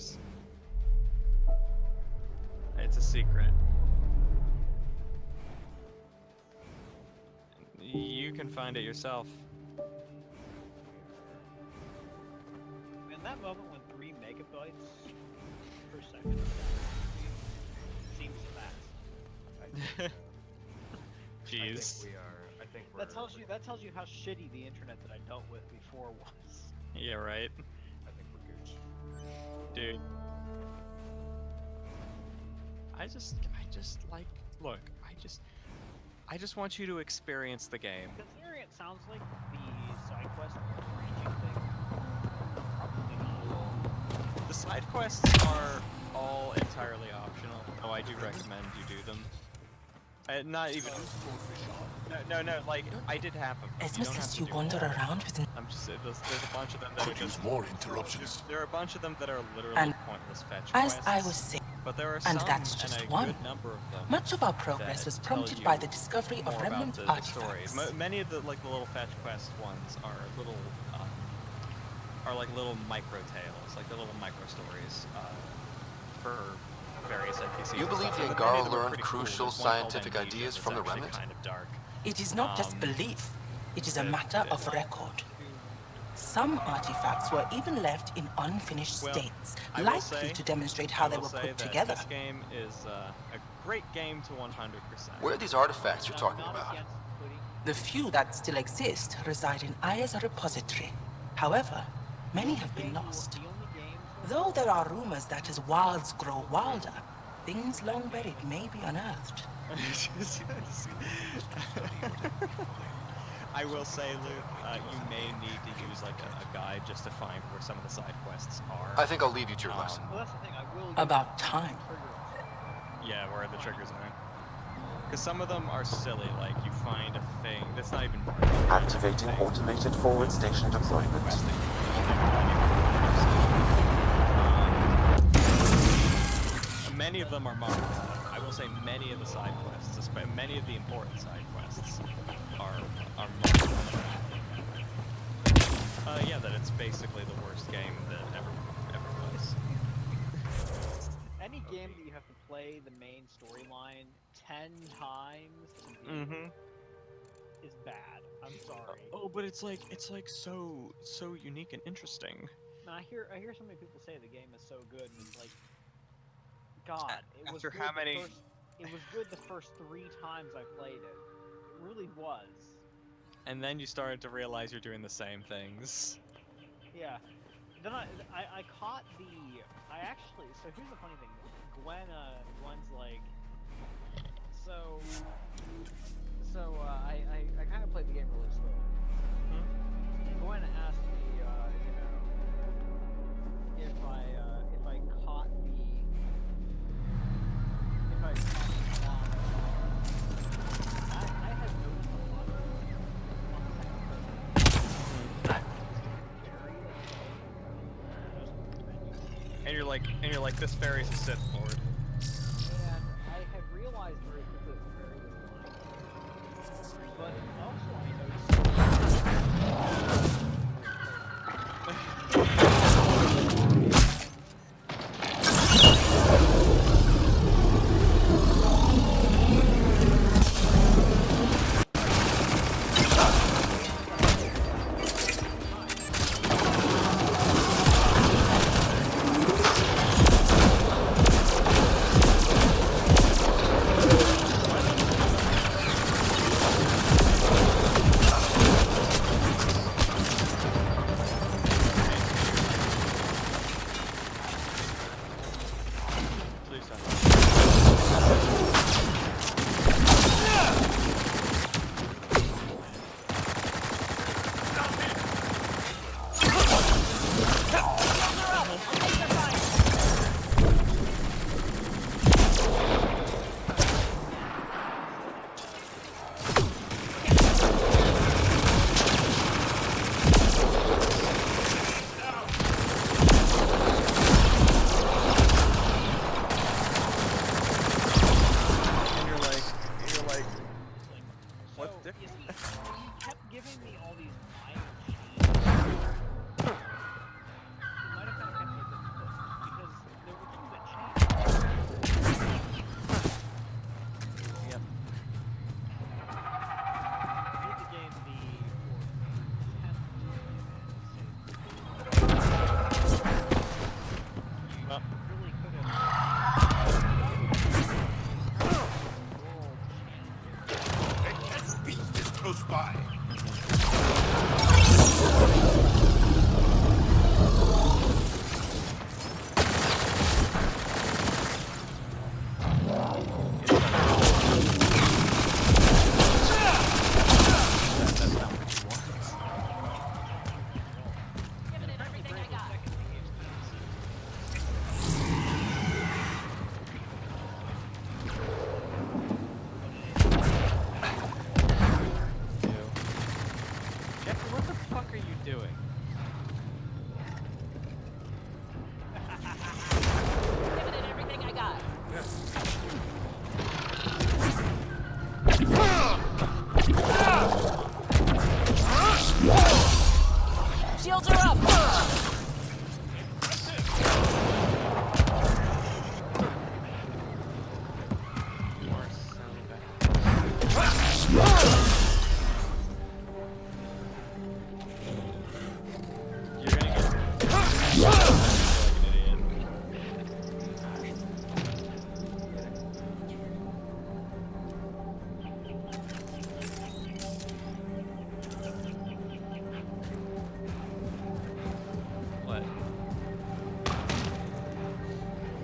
yours. It's a secret. You can find it yourself. In that moment when 3 megabytes per second seems fast. Jeez. I think we're. That tells you how shitty the internet that I dealt with before was. Yeah, right. I think we're good. Dude. I just like, look, I just want you to experience the game. Considering it sounds like the side quest ranging thing, probably not. The side quests are all entirely optional, though I do recommend you do them. Not even. No, like, I did half of them. As You much don't have as to you do wander all. around within... I'm just saying, there's a bunch of them that are Could use just... more interruptions. There are a bunch of them that are literally And pointless fetch As quests. I was saying, But there are and some, that's just and a one. good number of them. Much of our progress that was tell prompted you by the discovery of more remnant about the story. artifacts. Many of the little fetch quest ones are little little micro tales, like the little micro stories for various NPCs. You believe the Havarl learned crucial scientific ideas from the remnant? Kind of dark. It is not just belief, it is a matter of record. Some artifacts were even left in unfinished Well, states, I will likely say- to demonstrate how I they will were say put that together. This game is a great game to 100%. Where are these artifacts you're I'm talking not about? against putting The few that still exist reside in Aya's repository. However, many have been lost. the only game Though there are rumors that as wilds grow wilder, things long buried may be unearthed. I will say, Luke, you may need to use like a guide just to find where some of the side quests are. I think I'll leave you to your lesson. Well, that's the thing. I will. About time. Yeah, where the triggers are. Because some of them are silly, like you find a thing that's not even Activating automated forward station deployment. Many of them are marked. I will say many of the side quests, many of the important side quests, are marked. Yeah, that it's basically the worst game that ever was. Any game that you have to play the main storyline 10 times is bad. I'm sorry. Oh, but it's like so unique and interesting. And I hear so many people say the game is so good, and it's like, God, it was After good how many? It was good the first 3 times I played it. It really was. And then you started to realize you're doing the same things. Yeah. Then I caught the. I actually. So here's the funny thing. Gwen's like. I kind of played the game really slowly. Gwen asked me, if I caught the bomb. I had noticed a lot of and you're like, this fairy's a Sith Lord. And I have realized very quickly that the fairy was lying. But also I noticed.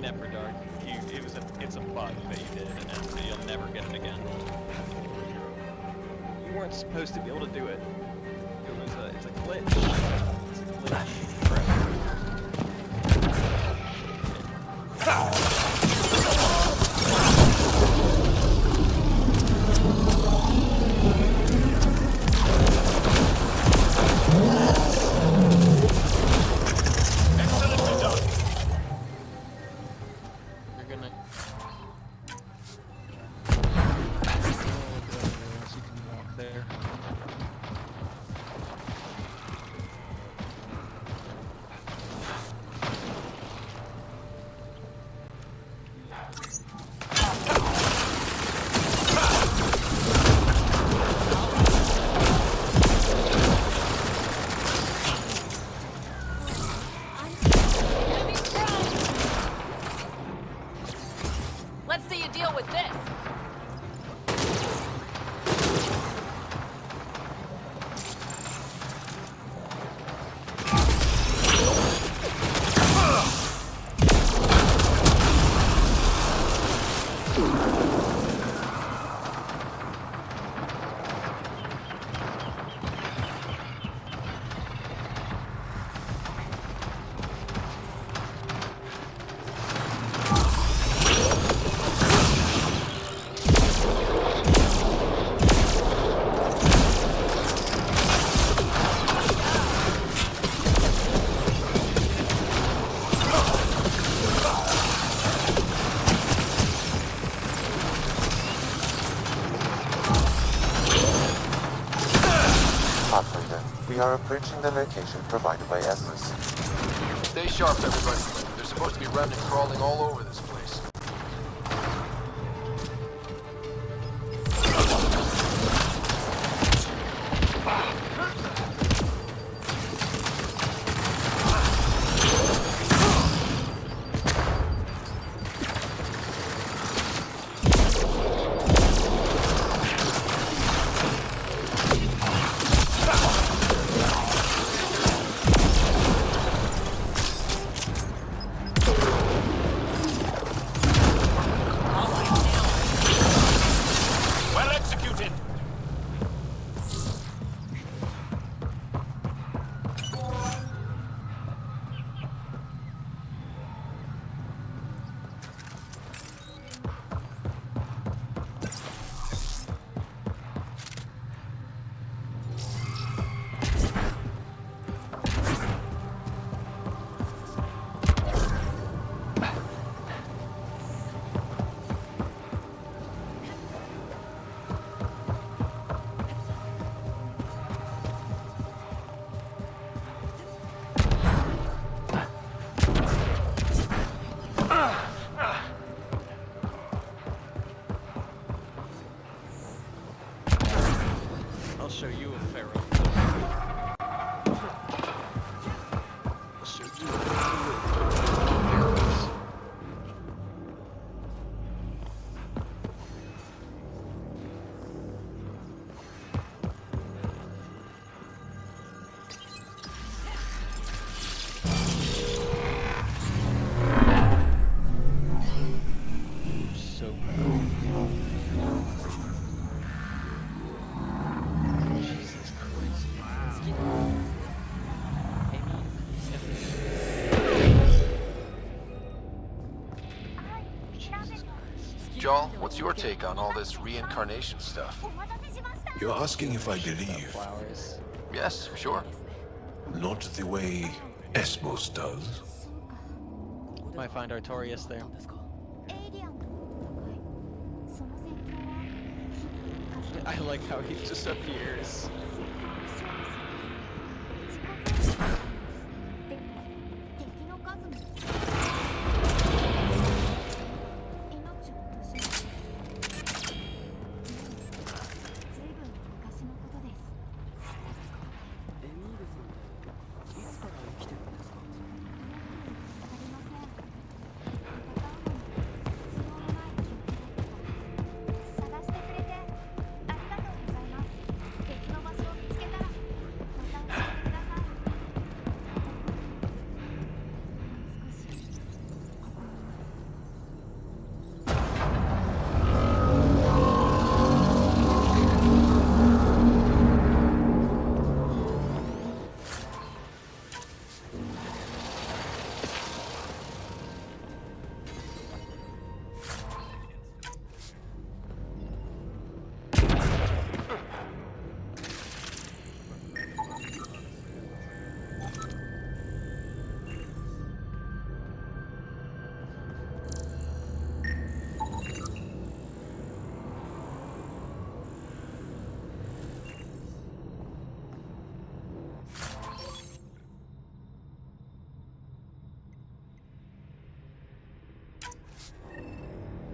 never dark. It's a bug that you did, and you'll never get it again. You weren't supposed to be able to do it. It's a glitch. It's a glitch. Excellently done. You're gonna. You can walk there. Let's see you deal with this. Pathfinder, we are approaching the location provided by Esmus. Stay sharp, everybody. There's supposed to be remnant crawling all over this place. Well executed. I'll show you a pharaoh. I'll show you a pharaohs. So cool. Jesus Christ. Jarl, what's your take on all this reincarnation stuff? You're asking if I believe. Flowers. Yes, sure. Not the way Esmos does. Might find Artorias there. I like how he just appears.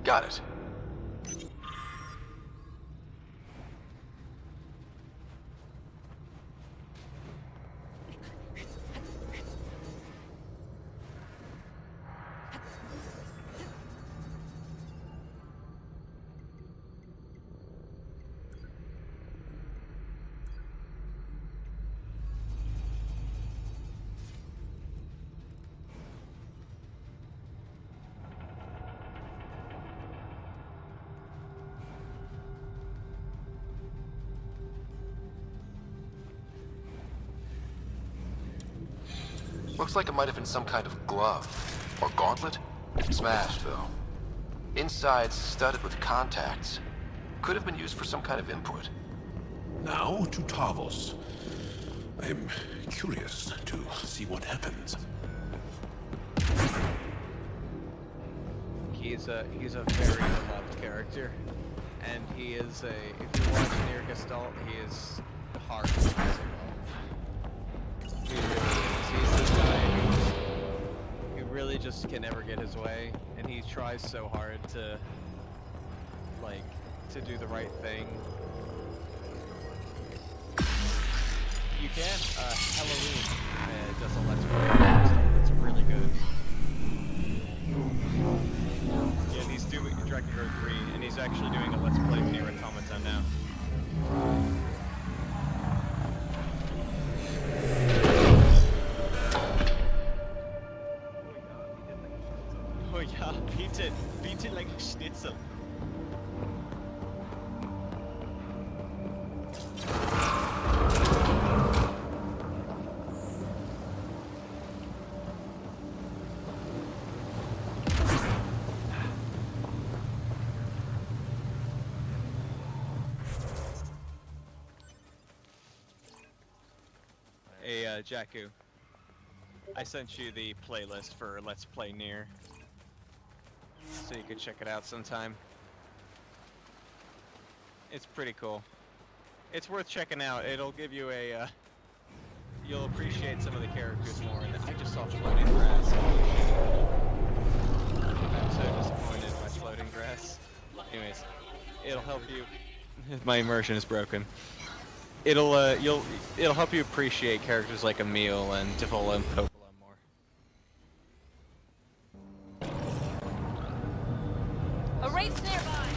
Got it. Looks like it might have been some kind of glove. Or gauntlet? Smashed, though. Inside, studded with contacts. Could have been used for some kind of input. Now to Tavos. I'm curious to see what happens. He's a very beloved character. And he is if you watch Near Gestalt, he is hard to love. He really is. He's this guy who really just can never get his way, and he tries so hard to, like, to do the right thing. You can, Halloween does a Let's Play, it's really good. Yeah, and he's doing Dragon Road 3, and he's actually doing a Let's Play of Nier Automata now. Oh yeah, beat it like a schnitzel. Hey, Jakku. I sent you the playlist for Let's Play Nier, so you could check it out sometime. It's pretty cool. It's worth checking out. It'll give you a, you'll appreciate some of the characters more. And I just saw floating grass. I'm so disappointed by floating grass. Anyways, it'll help you. My immersion is broken. It'll help you appreciate characters like Emil and Devola and Popola more. A race nearby!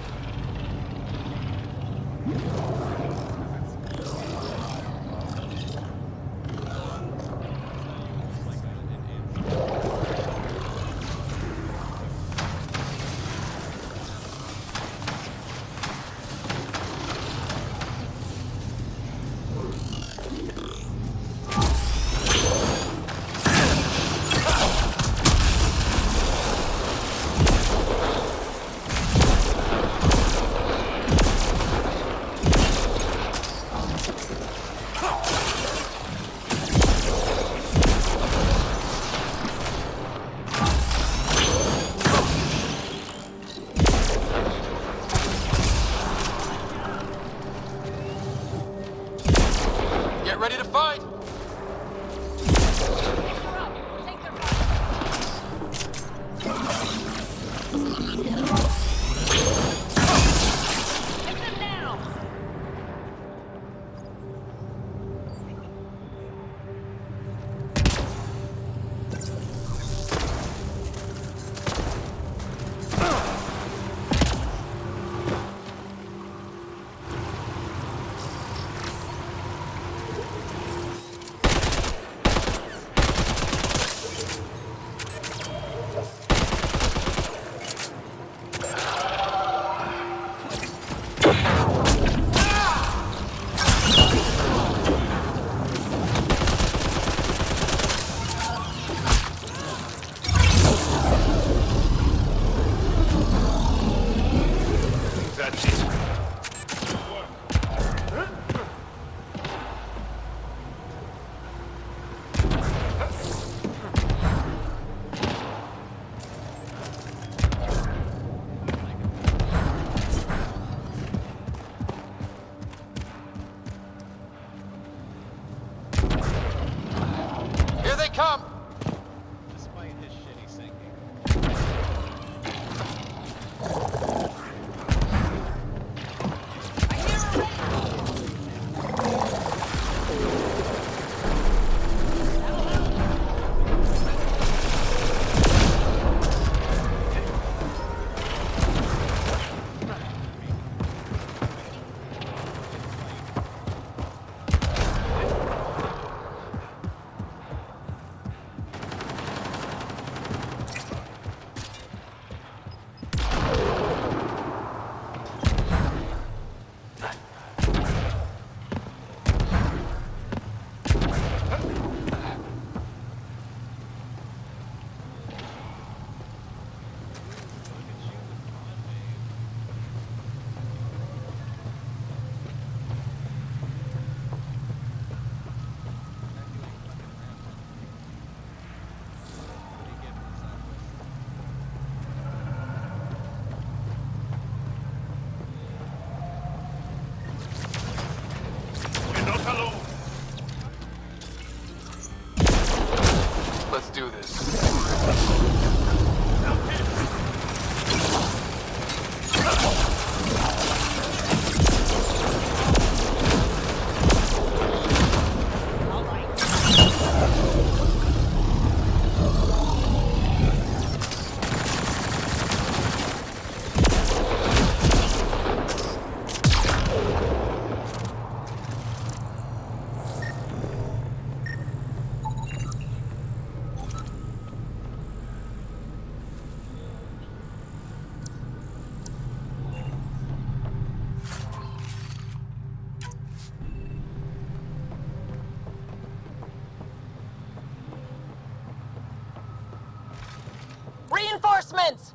Reinforcements!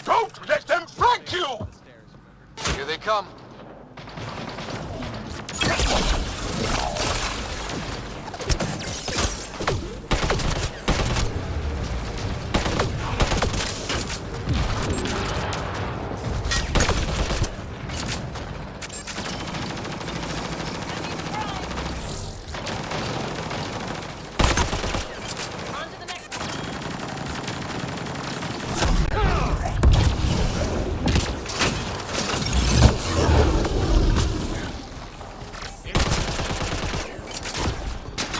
Don't let them flank you! The stairs, remember? Here they come. On to the next.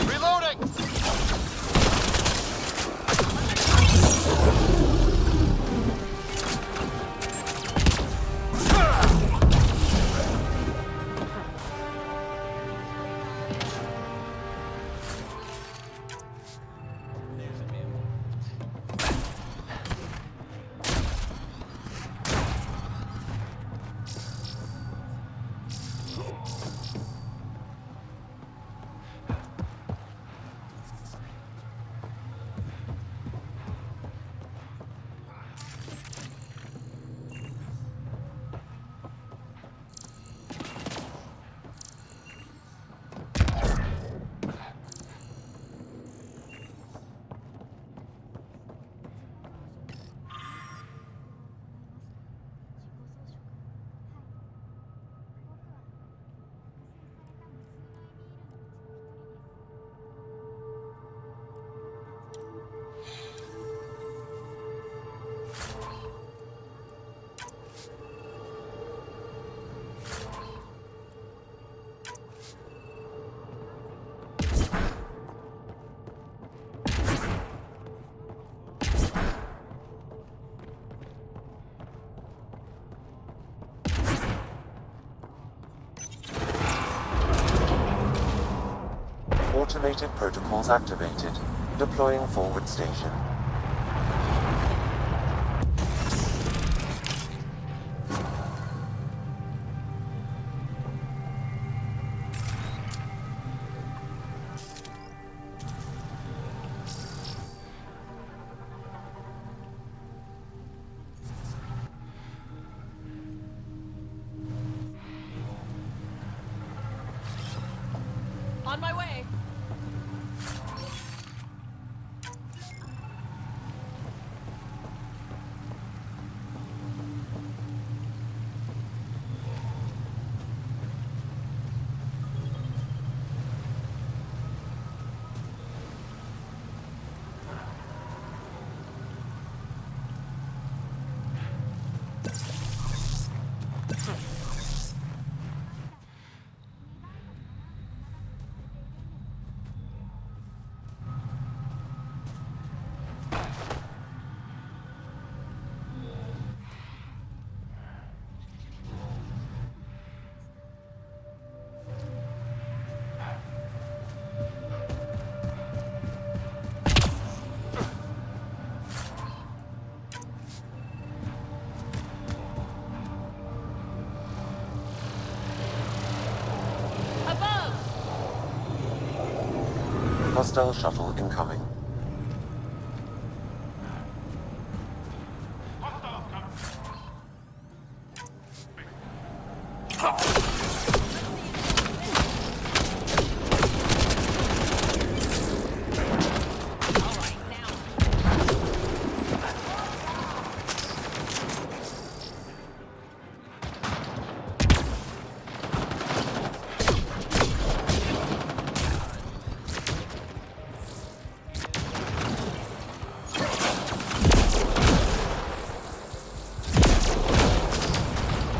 Reloading! There's a mammal. Automated protocols activated. Deploying forward station. On my way. Above! Hostile shuttle incoming.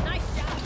Nice job!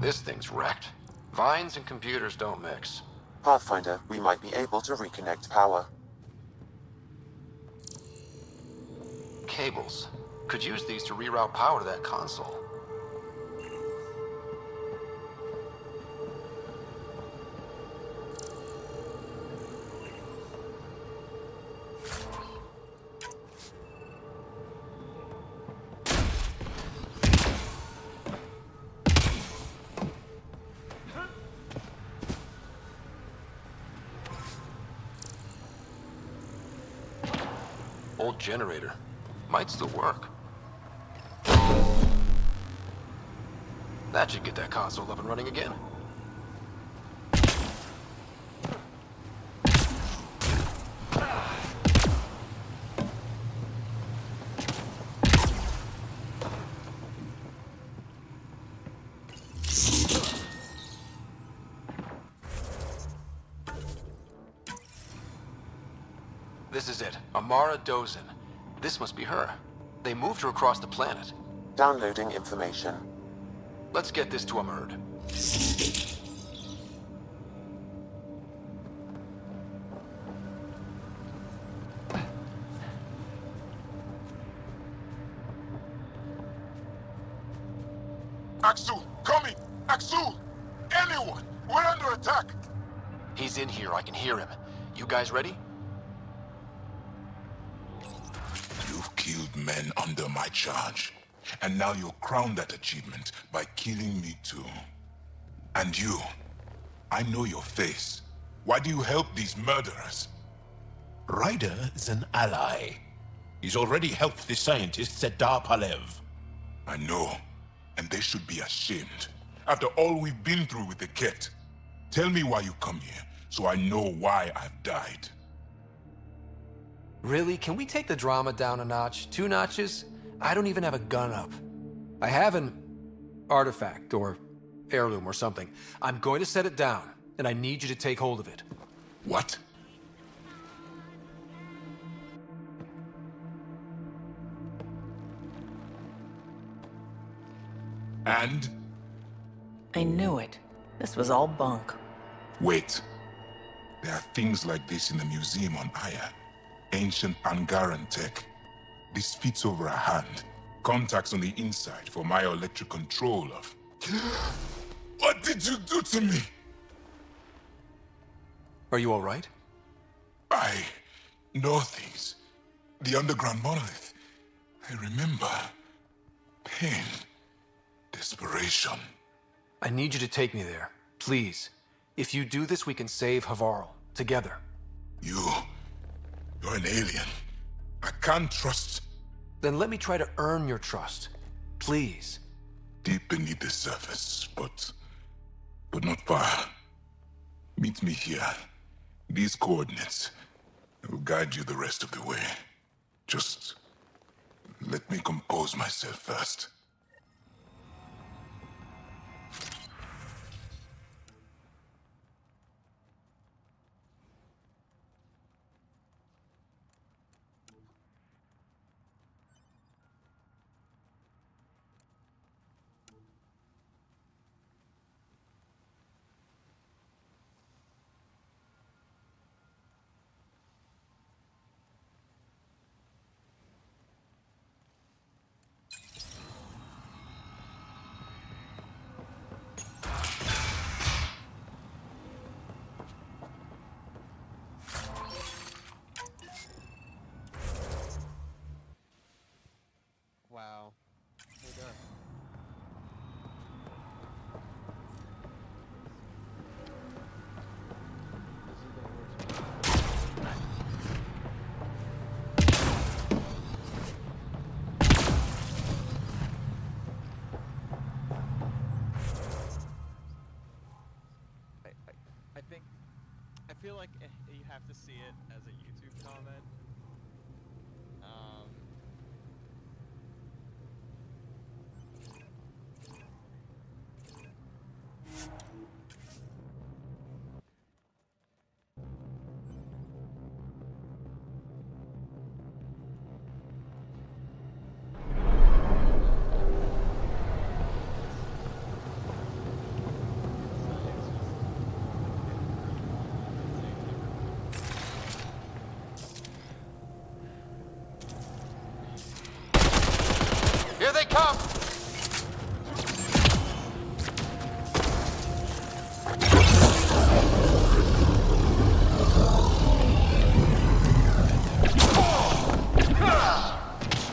This thing's wrecked. Vines and computers don't mix. Pathfinder, we might be able to reconnect power. Cables. Could use these to reroute power to that console. Old generator. Might still work. That should get that console up and running again. This is it. Amara Dozin. This must be her. They moved her across the planet. Downloading information. Let's get this to Amurd. Axel, coming! Axel! Anyone! We're under attack! He's in here. I can hear him. You guys ready? You've killed men under my charge. And now you'll crown that achievement by killing me too. And you, I know your face. Why do you help these murderers? Ryder is an ally. He's already helped the scientist Sedar Palev. I know, and they should be ashamed. After all we've been through with the Ket. Tell me why you come here, so I know why I've died. Really? Can we take the drama down a notch? 2 notches? I don't even have a gun up. I have an artifact, or heirloom, or something. I'm going to set it down, and I need you to take hold of it. What? And? I knew it. This was all bunk. Wait. There are things like this in the museum on Aya. Ancient Angaran tech. This fits over a hand. Contacts on the inside for my electric control of... What did you do to me? Are you all right? I know things. The underground monolith. I remember. Pain. Desperation. I need you to take me there, please. If you do this, we can save Havarl, together. You're an alien. I can't trust... Then let me try to earn your trust. Please. Deep beneath the surface, but not far. Meet me here. These coordinates. I will guide you the rest of the way. Just let me compose myself first. Wow. We're done. This is the worst. I think I feel like you have to see it as a YouTube comment. Here they come!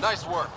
Nice work.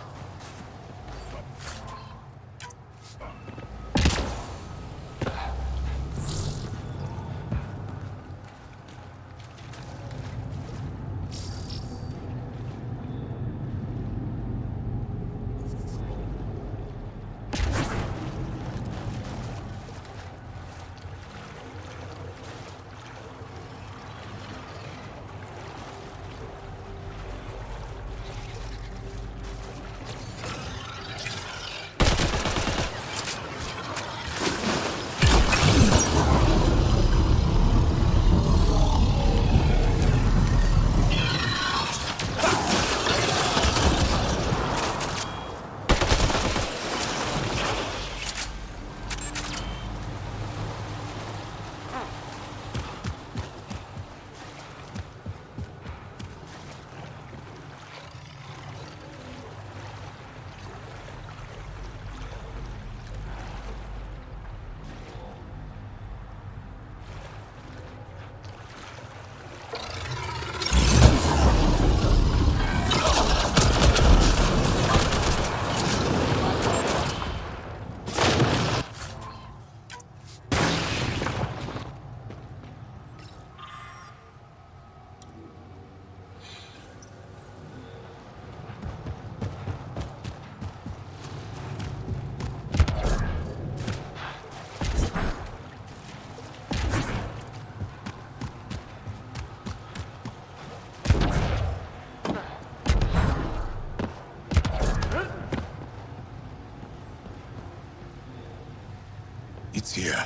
It's here.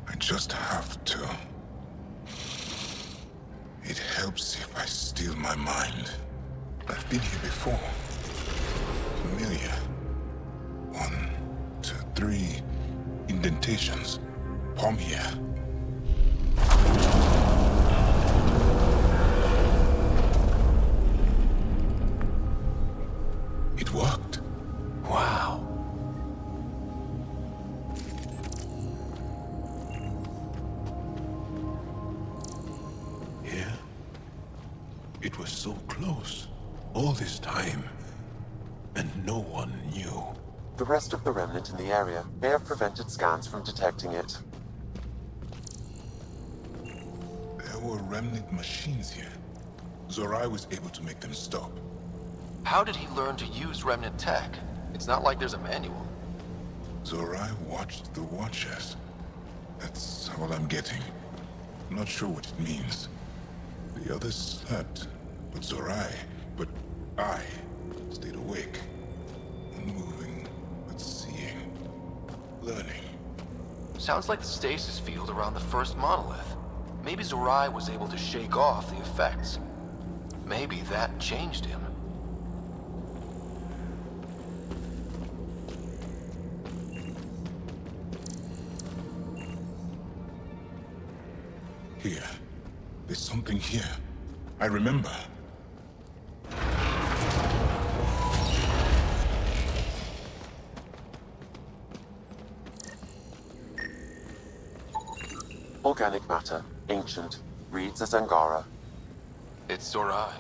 I just have to. It helps if I steal my mind. I've been here before. Familiar. 1, 2, 3 indentations. Palm here. It worked. Wow. Here? It was so close. All this time. And no one knew. The rest of the remnant in the area may have prevented scans from detecting it. There were remnant machines here. Zorai was able to make them stop. How did he learn to use remnant tech? It's not like there's a manual. Zorai watched the Watchers. That's all I'm getting. I'm not sure what it means. The others slept, but I stayed awake. Unmoving, but seeing. Learning. Sounds like the stasis field around the first monolith. Maybe Zorai was able to shake off the effects. Maybe that changed him. Here. There's something here. I remember. Organic matter, ancient, reads as Angara. It's Zorai.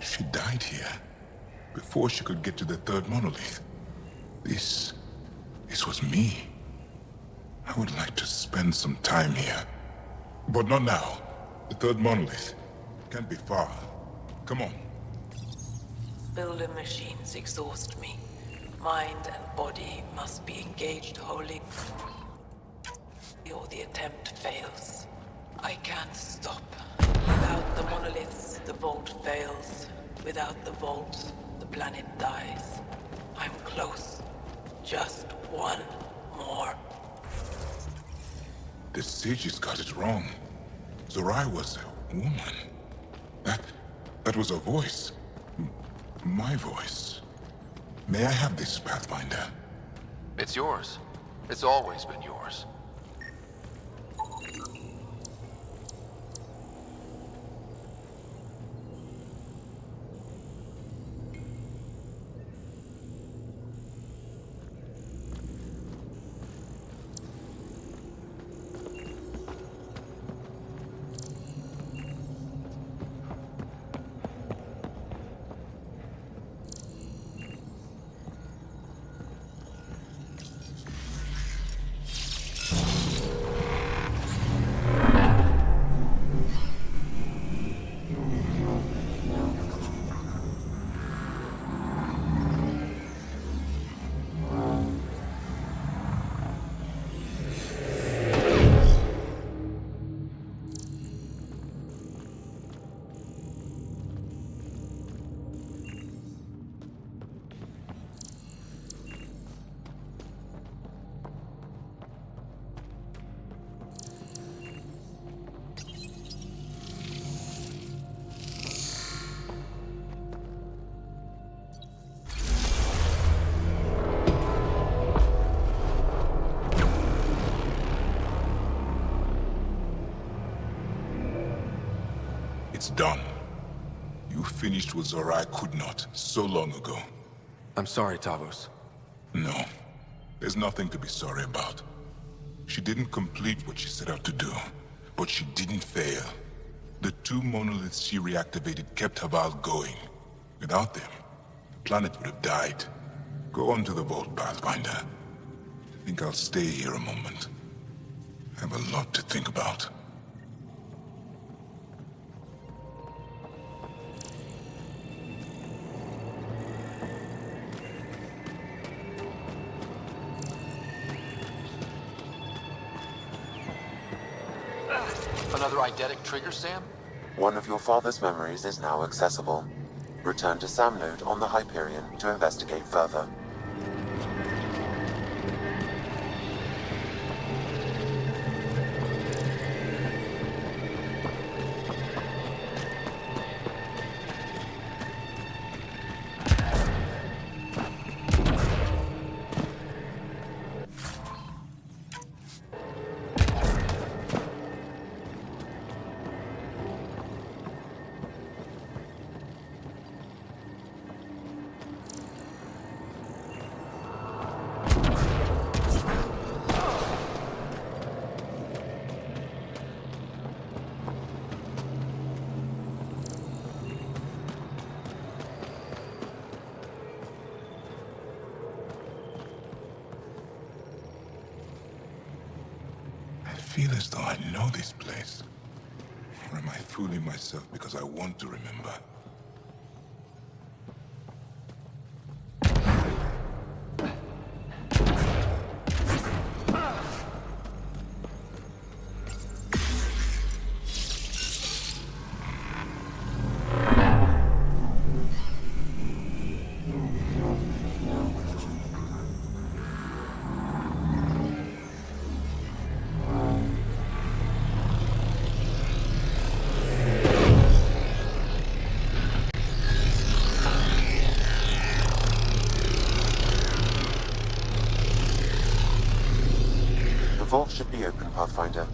She died here. Before she could get to the third monolith. This was me. I would like to spend some time here. But not now. The third monolith. Can't be far. Come on. Builder machines exhaust me. Mind and body must be engaged wholly, or the attempt fails. I can't stop. Without the monoliths, the vault fails. Without the vault, the planet dies. I'm close. Just one more. The sages got it wrong. Zorai was a woman. That was a voice. My voice. May I have this, Pathfinder? It's yours. It's always been yours. It's done. You finished what Zorai could not so long ago. I'm sorry, Tavos. No. There's nothing to be sorry about. She didn't complete what she set out to do, but she didn't fail. The 2 monoliths she reactivated kept Havarl going. Without them, the planet would have died. Go on to the vault, Pathfinder. I think I'll stay here a moment. I have a lot to think about. Another eidetic trigger, Sam? One of your father's memories is now accessible. Return to Sam Node on the Hyperion to investigate further. I feel as though I know this place. Or am I fooling myself because I want to remember? The vault should be open, Pathfinder.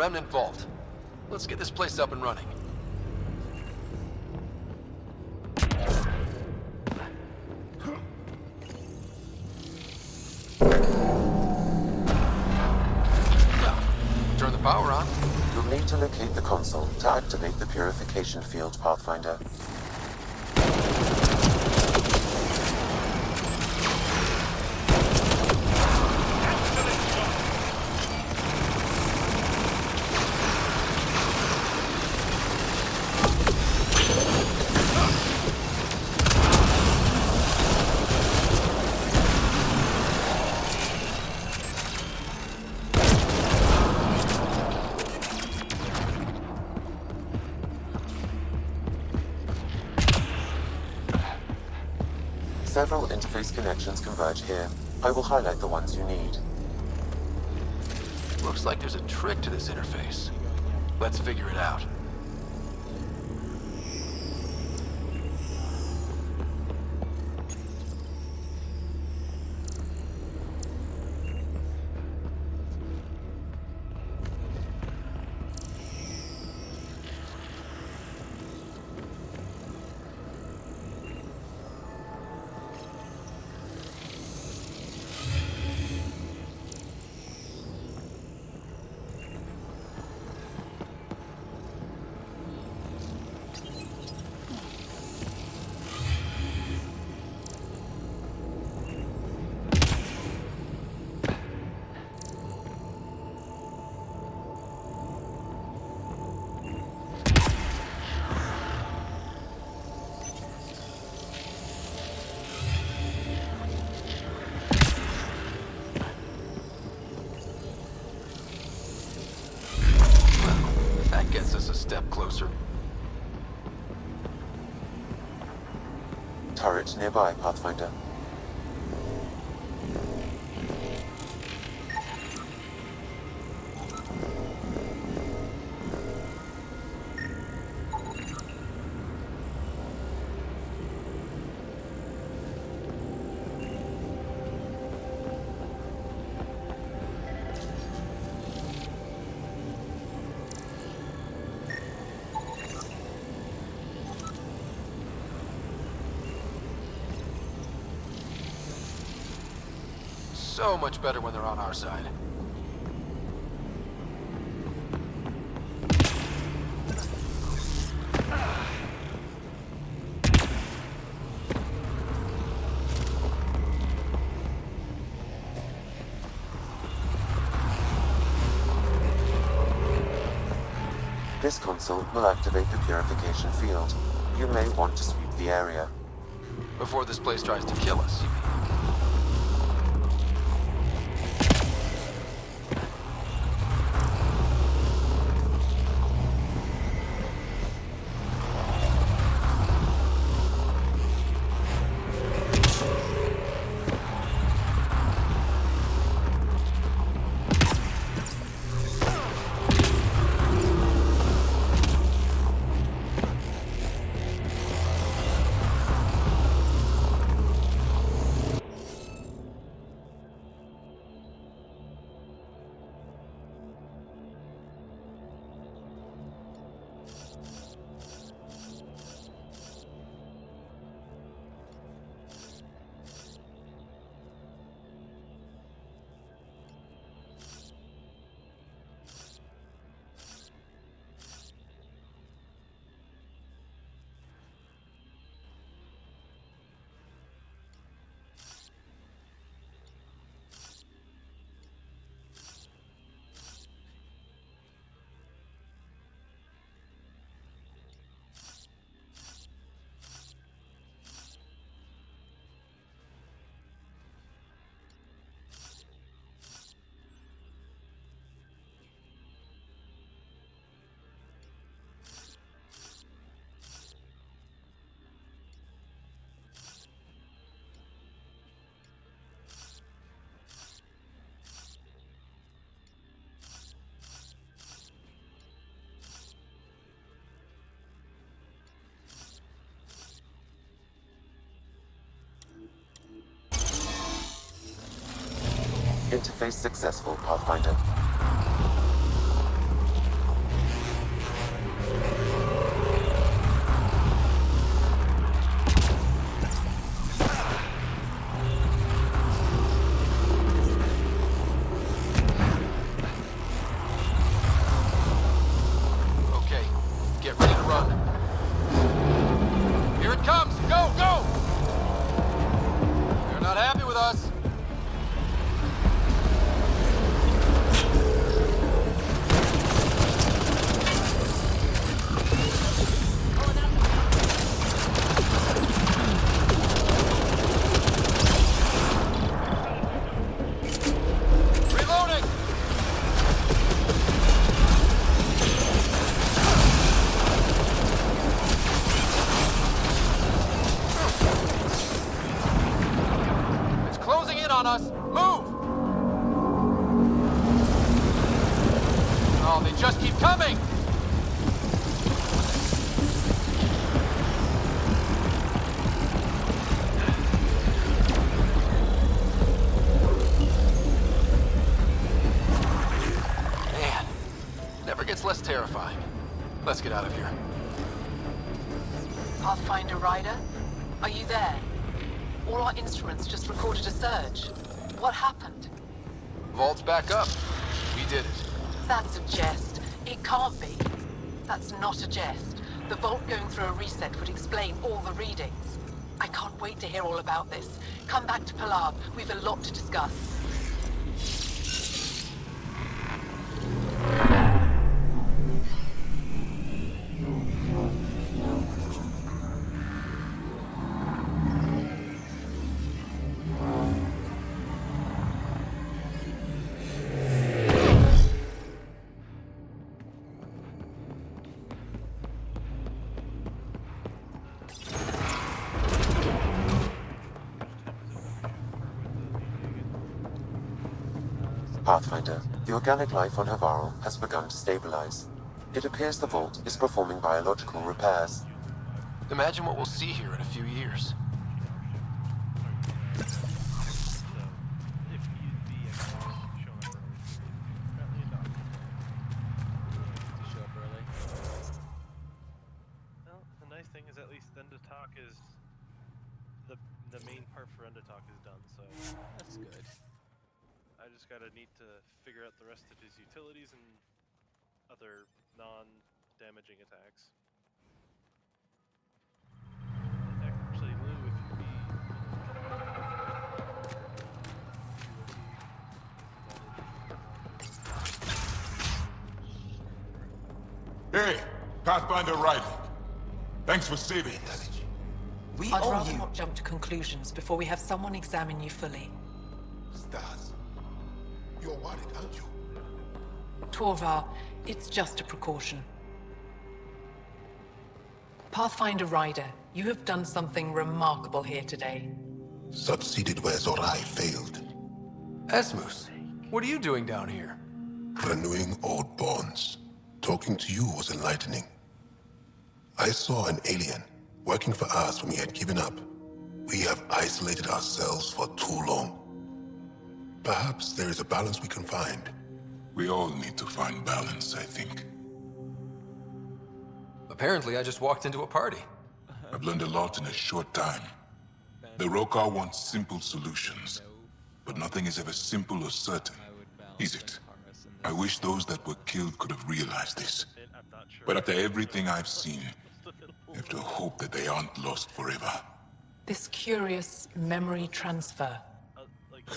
remnant vault. Let's get this place up and running. Turn the power on. You'll need to locate the console to activate the purification field, Pathfinder. Several interface connections converge here. I will highlight the ones you need. Looks like there's a trick to this interface. Let's figure it out. Gets us a step closer. Turret nearby, Pathfinder. So much better when they're on our side. This console will activate the purification field. You may want to sweep the area. Before this place tries to kill us, you mean? Interface successful, Pathfinder. us! Reloading! It's closing in on us! Move! Oh, they just keep coming! Man, never gets less terrifying. Let's get out of here. Pathfinder Ryder, are you there? All our instruments just recorded a surge. What happened? Vault's back up. We did it. That's a jest. It can't be. That's not a jest. The vault going through a reset would explain all the readings. I can't wait to hear all about this. Come back to Palau. We've a lot to discuss. Pathfinder, the organic life on Havarl has begun to stabilize. It appears the vault is performing biological repairs. Imagine what we'll see here in a few years. Show up early. Well, the nice thing is at least Endotalk is the main part for Endotalk is done, so That's good. I just gotta need to figure out the rest of his utilities and other non-damaging attacks. Actually, Lou, if you'd be Hey, Pathfinder Ryder. Thanks for saving us. We I'd owe rather you. not jump to conclusions before we have someone examine you fully. Stars. You're worried, aren't you? Torval, it's just a precaution. Pathfinder Ryder, you have done something remarkable here today. Succeeded where Zorai failed. Esmus, what are you doing down here? Renewing old bonds. Talking to you was enlightening. I saw an alien working for us when we had given up. We have isolated ourselves for too long. Perhaps there is a balance we can find. We all need to find balance, I think. Apparently, I just walked into a party. I've learned a lot in a short time. The Rokar want simple solutions, but nothing is ever simple or certain, is it? I wish those that were killed could have realized this. But after everything I've seen, I have to hope that they aren't lost forever. This curious memory transfer.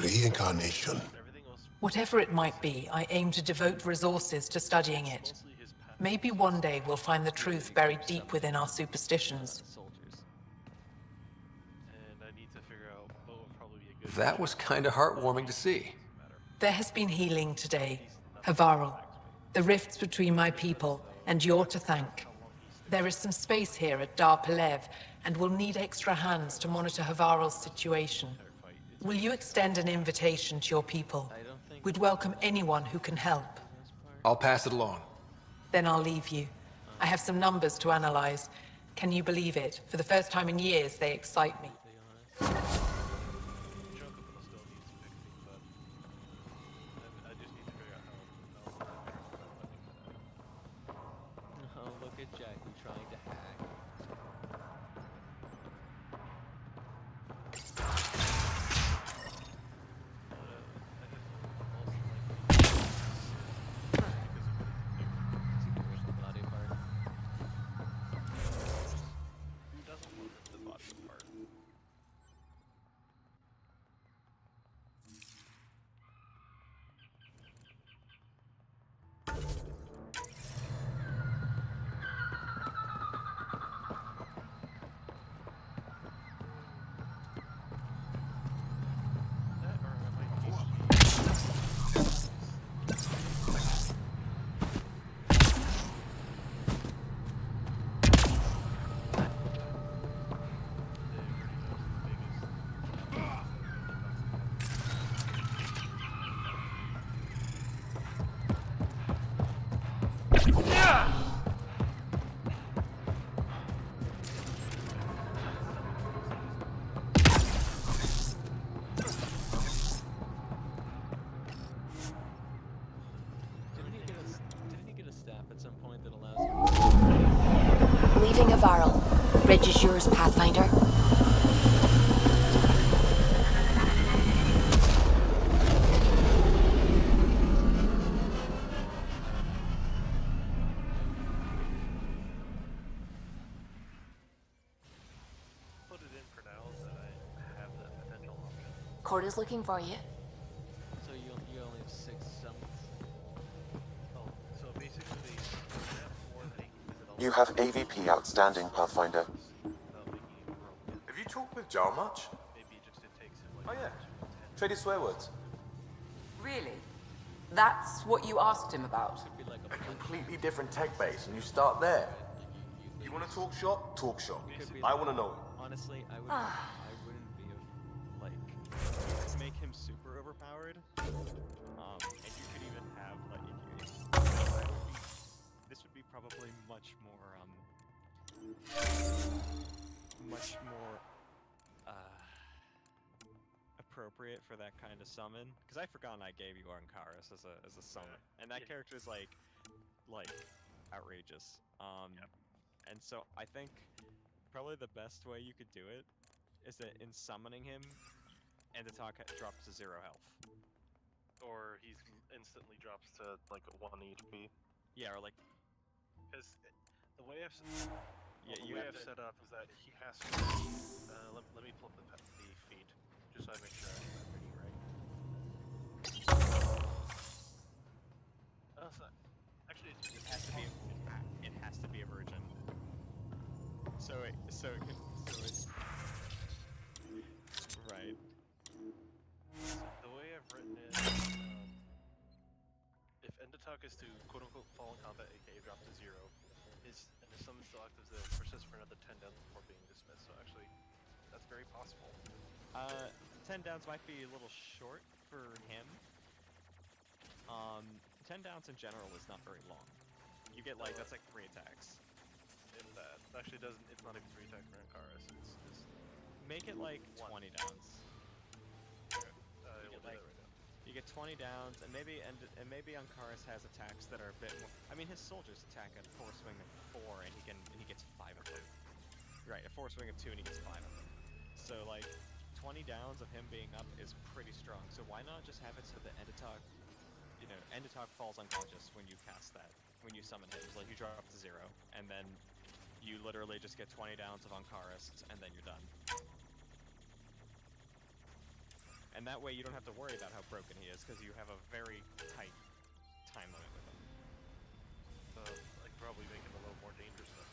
Reincarnation. Whatever it might be, I aim to devote resources to studying it. Maybe one day we'll find the truth buried deep within our superstitions. and I need to figure out what would probably be a good. That was kinda heartwarming to see. There has been healing today. Havarl, the rifts between my people, and you're to thank. There is some space here at Dar Pelev, and we'll need extra hands to monitor Havarl's situation. Will you extend an invitation to your people? We'd welcome anyone who can help. I'll pass it along. Then I'll leave you. I have some numbers to analyze. Can you believe it? For the first time in years, they excite me. Junker still needs fixing, but I just need to figure out how. Oh, look at Jackie trying to hack. bridge is yours, Pathfinder. Put it in for now that I have that potential option. Corda's looking for you. So you only have 6 summons? Oh, so basically, I have 4 that I can use at all. You have AVP outstanding, Pathfinder. Without making it broken. Have you talked with Jar much? Maybe just it takes him Oh like yeah. 2 to 10. Traded swear words. Really? That's what you asked him about? Could be like A completely different tech base, and you start there. You want to talk shop? Talk shop. I want to know. Honestly, I wouldn't be like, you could make him super overpowered. And you could even have like, this would be probably much more appropriate for that kind of summon. Because I forgot I gave you Ankaris as a summon, and that character is like outrageous. And so I think probably the best way you could do it is that in summoning him, Endatalk drops to 0 health. Or he instantly drops to like 1 HP. Yeah, or like, Because the way I've set up is that he has to. Let me pull up the feed just so I make sure I have that ready, right? So, actually, it has to be a virgin. So it's right. The way I've written it, if Endatalk is to quote-unquote fall in combat, aka drop to 0, and his summon still active, they'll persist for another 10 downs before being dismissed. So actually, that's very possible. 10 downs might be a little short for him. 10 downs in general is not very long. You get like, that's like 3 attacks. If that actually doesn't, it's not even 3 attacks for Ankaris. It's just make it like 20 downs. Okay. We'll do that right now. You get 20 downs, and maybe Ankaris has attacks that are a bit more. I mean, his soldiers attack at 4 swing of 4, and he gets 5 of them. Right, a 4 swing of 2, and he gets 5 of them. So like, 20 downs of him being up is pretty strong. So why not just have it so that Endatalk, Endatalk falls unconscious when you cast that, when you summon him. So like you drop to 0, and then you literally just get 20 downs of Ankaris, and then you're done. And that way you don't have to worry about how broken he is, because you have a very tight time limit with him. Like probably make him a little more dangerous then.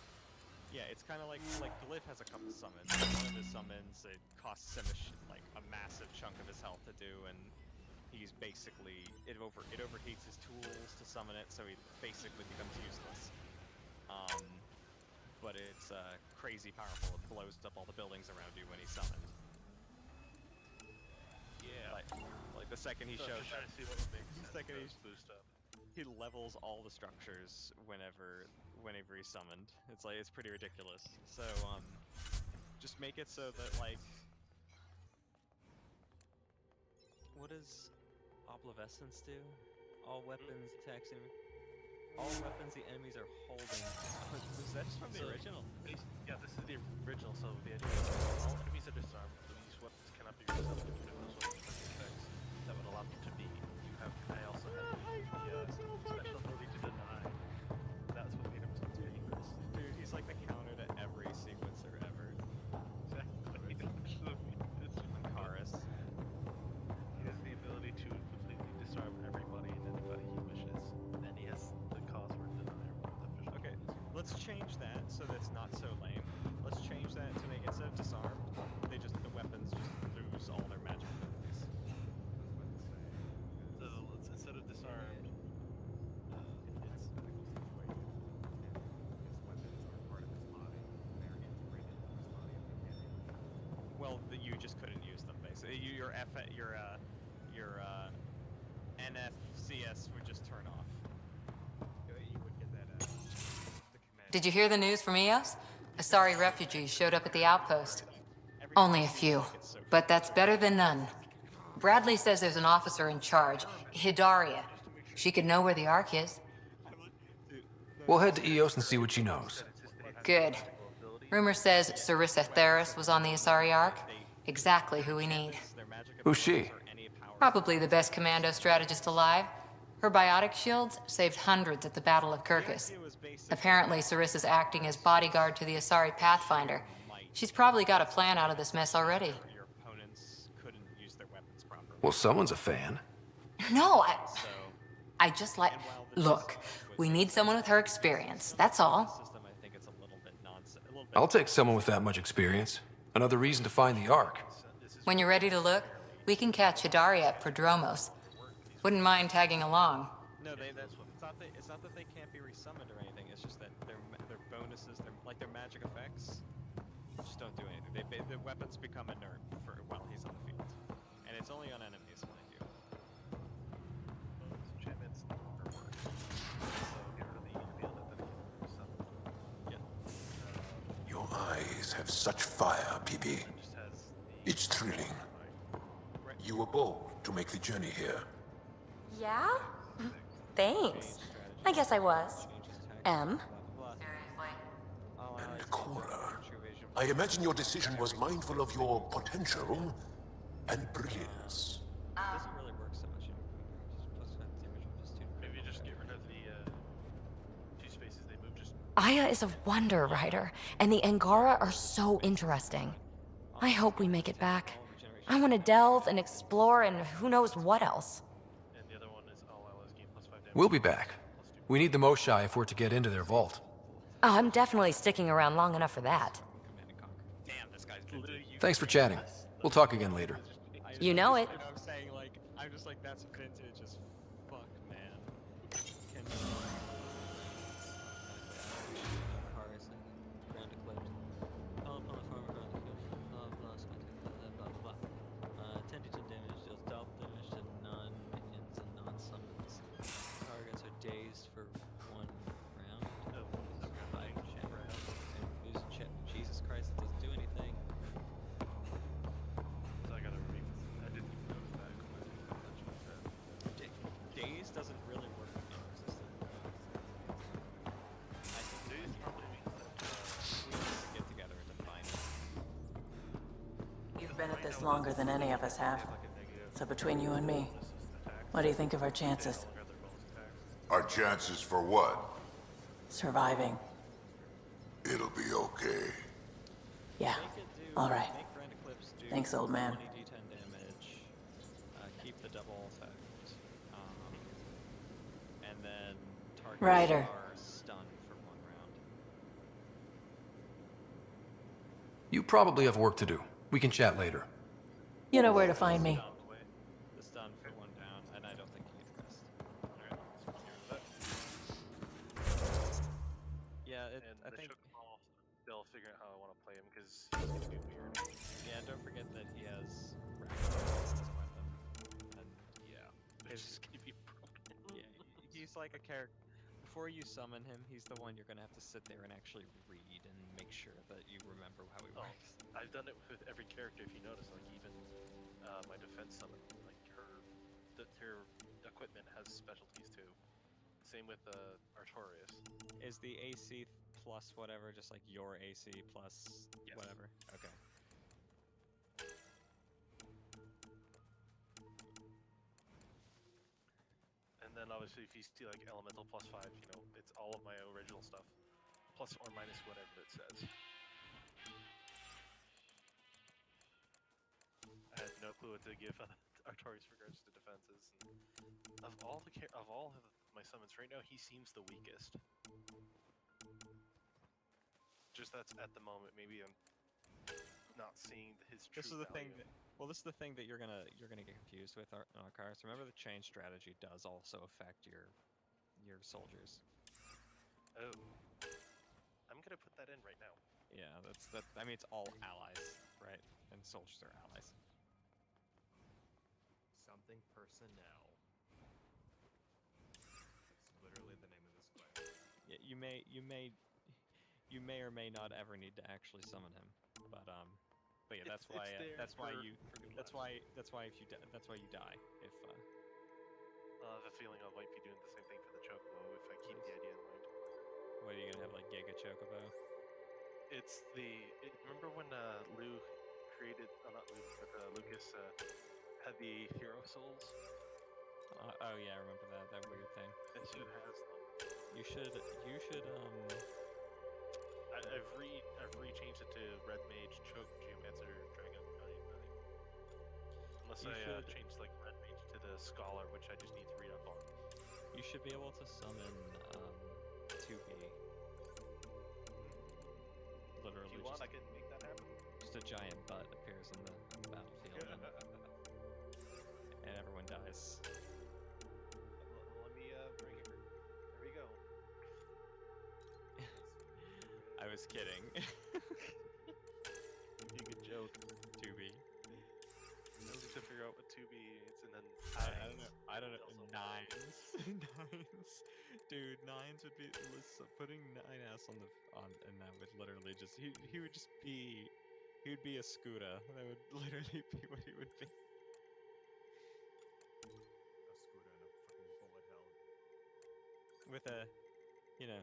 Yeah, it's kind of like Glyph has a couple summons. One of his summons, it costs him a massive chunk of his health to do, and he's basically it overheats his tools to summon it, so he basically becomes useless. But it's crazy powerful. It blows up all the buildings around you when he's summoned. Yeah. Like the second he shows trying to see what makes sense to boost up. He levels all the structures whenever he's summoned. It's pretty ridiculous. So just make it so that like, what does Oblivescence do? All weapons attacks enemy. All weapons the enemies are holding. Is that just from the original? Yeah, this is the original. So the idea is all enemies are disarmed. So these weapons cannot be resolved into those weapons effects that would allow them to be. I also have the special ability to deny. That's what made him so dangerous. Dude, he's like the counter to every sequencer ever. Exactly. Ankaris. He has the ability to completely disarm everybody and anybody he wishes, and he has the cause for denial. Okay, let's change that so that's not so lame. Let's change that to make instead of disarmed, the weapons just lose all their magic abilities. So instead of disarmed, well, you just couldn't use them basically. Your NFCS would just turn off. You would get that. Did you hear the news from Eos? Asari refugees showed up at the outpost. Only a few, but that's better than none. Bradley says there's an officer in charge, Hidaria. She could know where the Ark is. We'll head to Eos and see what she knows. Good. Rumor says Sarissa Theris was on the Asari Ark. Exactly who we need. Who's she? Probably the best commando strategist alive. Her biotic shields saved hundreds at the Battle of Kirkus. Apparently, Sarissa's acting as bodyguard to the Asari Pathfinder. She's probably got a plan out of this mess already. Your opponents couldn't use their weapons properly. Well, someone's a fan. No, I just like... Look, we need someone with her experience, that's all. System, I think it's a little bit nonsense. I'll take someone with that much experience. Another reason to find the Ark. When you're ready to look, we can catch Hidari at Prodromos. Wouldn't mind tagging along. No, it's not that they can't be resummoned or anything. It's just that their bonuses, their magic effects, just don't do anything. The weapons become inert for while he's on the field, and it's only on enemies, mind you. Enchantments no longer work. So get rid of the field and then resummon. Your eyes have such fire, PB. It's thrilling. You were bold to make the journey here. Yeah? Thanks. I guess I was. M? And Cora, I imagine your decision was mindful of your potential and brilliance. Doesn't really work so much. Maybe just get rid of the two spaces they moved. Just Aya is a wonder, Ryder, and the Angara are so interesting. I hope we make it back. I want to delve and explore and who knows what else. and the other one is all allies gain +5 damage. We'll be back. We need the Moshai if we're to get into their vault. Oh, I'm definitely sticking around long enough for that. Damn, this guy's literally. Thanks for chatting. We'll talk again later. You know it. And I'm saying, like, I'm just like, that's vintage as fuck, man. Can Ten-to-10 damage deals double damage to non-minions and non-summons. Targets are dazed for 1 round. Fight check. And lose a check. Jesus Christ, it doesn't do anything. So I gotta I didn't even notice that. Daze doesn't really work with non-resistant. I think Daze probably means that we need to get together and define it. You've been at this longer than any of us have. So between you and me, what do you think of our chances? Our chances for what? Surviving. It'll be okay. Yeah. All right. Make Grand Eclipse do Thanks, old man. 20 d10 damage. Keep the double effect. And then targets Ryder. are stunned for 1 round. You probably have work to do. We can chat later. You know where to find me. The stun for 1 down, and I don't think you need the rest. Yeah, I think. They'll figure out how I want to play him because he's gonna be weird. Yeah, don't forget that he has Ragnarok as a weapon, and yeah, It's just gonna be broken. yeah, he's like a character. Before you summon him, he's the one you're gonna have to sit there and actually read and make sure that you remember how he works. I've done it with every character. If you notice, like even my defense summon, like her equipment has specialties too. Same with Artorias. Is the AC plus whatever just like your AC plus whatever? Okay. And then obviously if you see like elemental +5, you know, it's all of my original stuff. Plus or minus whatever it says. I had no clue what to give Artorias regards to defenses. Of all of my summons right now, he seems the weakest. Just that's at the moment. Maybe I'm not seeing his true This is the value. thing. Well, this is the thing that you're gonna get confused with, Arcars. Remember, the chain strategy does also affect your soldiers. Oh, I'm gonna put that in right now. Yeah, that. I mean, it's all allies, right? And soldiers are allies. Something personnel. It's literally the name of this quest. Yeah, you may or may not ever need to actually summon him, but yeah, that's why you die if. I have a feeling I might be doing the same thing for the Chocobo if I keep the idea in mind. What are you gonna have, like Giga Chocobo? It's remember when Lou created, not Lou, but Lucas had the hero souls? Oh yeah, I remember that weird thing. This shit has them. You should I've rechanged it to Red Mage, Choke, Geomancer, Dragon, unless I change like Red Mage to the Scholar, which I just need to read up on. You should be able to summon 2B. Literally, If you want, I can make that happen. just a giant butt appears on the battlefield, and everyone dies. Let me bring it. There we go. I was kidding. You could joke. 2B. I need to figure out what 2B is, and then I don't know. Nines. Nines. Dude, nines would be putting 9S and that would literally just he would just be he would be a Scooter. That would literally be what he would be. A scooter and a fucking bullet hell. With a, you know,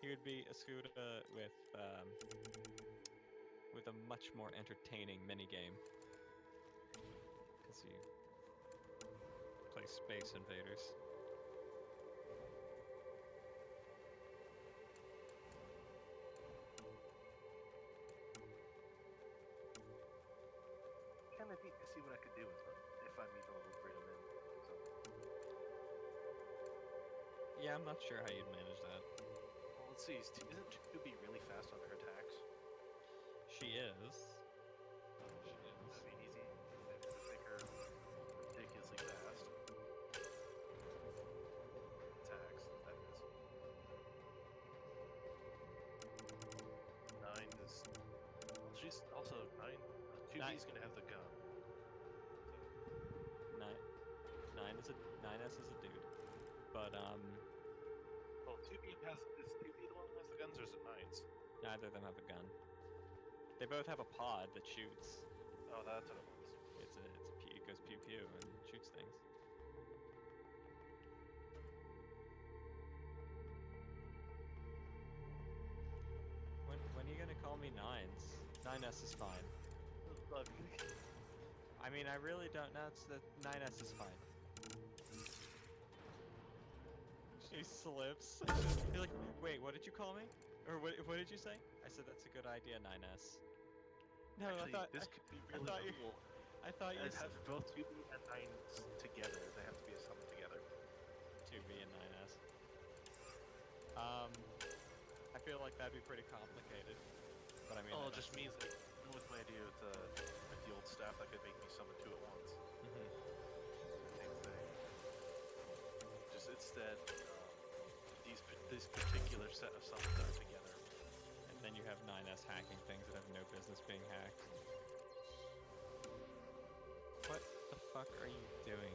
he would be a Scooter with a much more entertaining minigame. Because you play Space Invaders. kind of neat to see what I could do with them if I'm even able to bring them in. So. Yeah, I'm not sure how you'd manage that. Well, let's see. Isn't 2B really fast on her attacks? She is. She is. That'd be easy. Maybe to make her ridiculously fast. Attacks, that is. 9 is. Well, she's also 9. 2B's gonna have the gun. 9S is a dude. But Well, 2B is 2B the one who has the guns, or is it 9s? neither of them have a gun. They both have a pod that shoots. Oh, that's what it was. It goes pew pew and shoots things. When are you gonna call me 9s? 9S is fine. Love you. I mean, I really don't know. It's the 9S is fine. She slips. You're like, wait, what did you call me? Or what did you say? I said that's a good idea, 9S. No, Actually, I thought this could be really cool. I thought you have both 2B and 9s together. They have to be summoned together. 2B and 9S. I feel like that'd be pretty complicated. But I mean, it just means like with my idea with the old staff, that could make me summon 2 at once. Same thing. Just instead, this particular set of summons are together. And then you have 9S hacking things that have no business being hacked. What the fuck are you doing?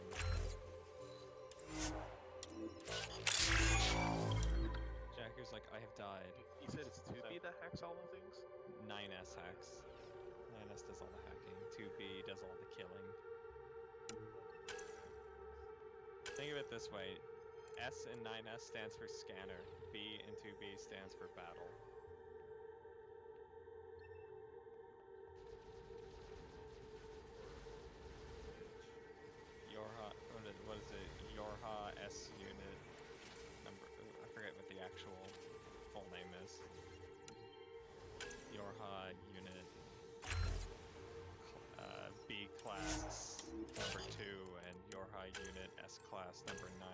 Jacker's like, I have died. You said it's 2B that hacks all the things? 9S hacks. 9S does all the hacking. 2B does all the killing. Think of it this way. S in 9S stands for scanner. B in 2B stands for battle. Yorha, what is it? Yorha S unit number. I forget what the actual full name is. Yorha unit B class number 2 and Yorha unit S class number 9.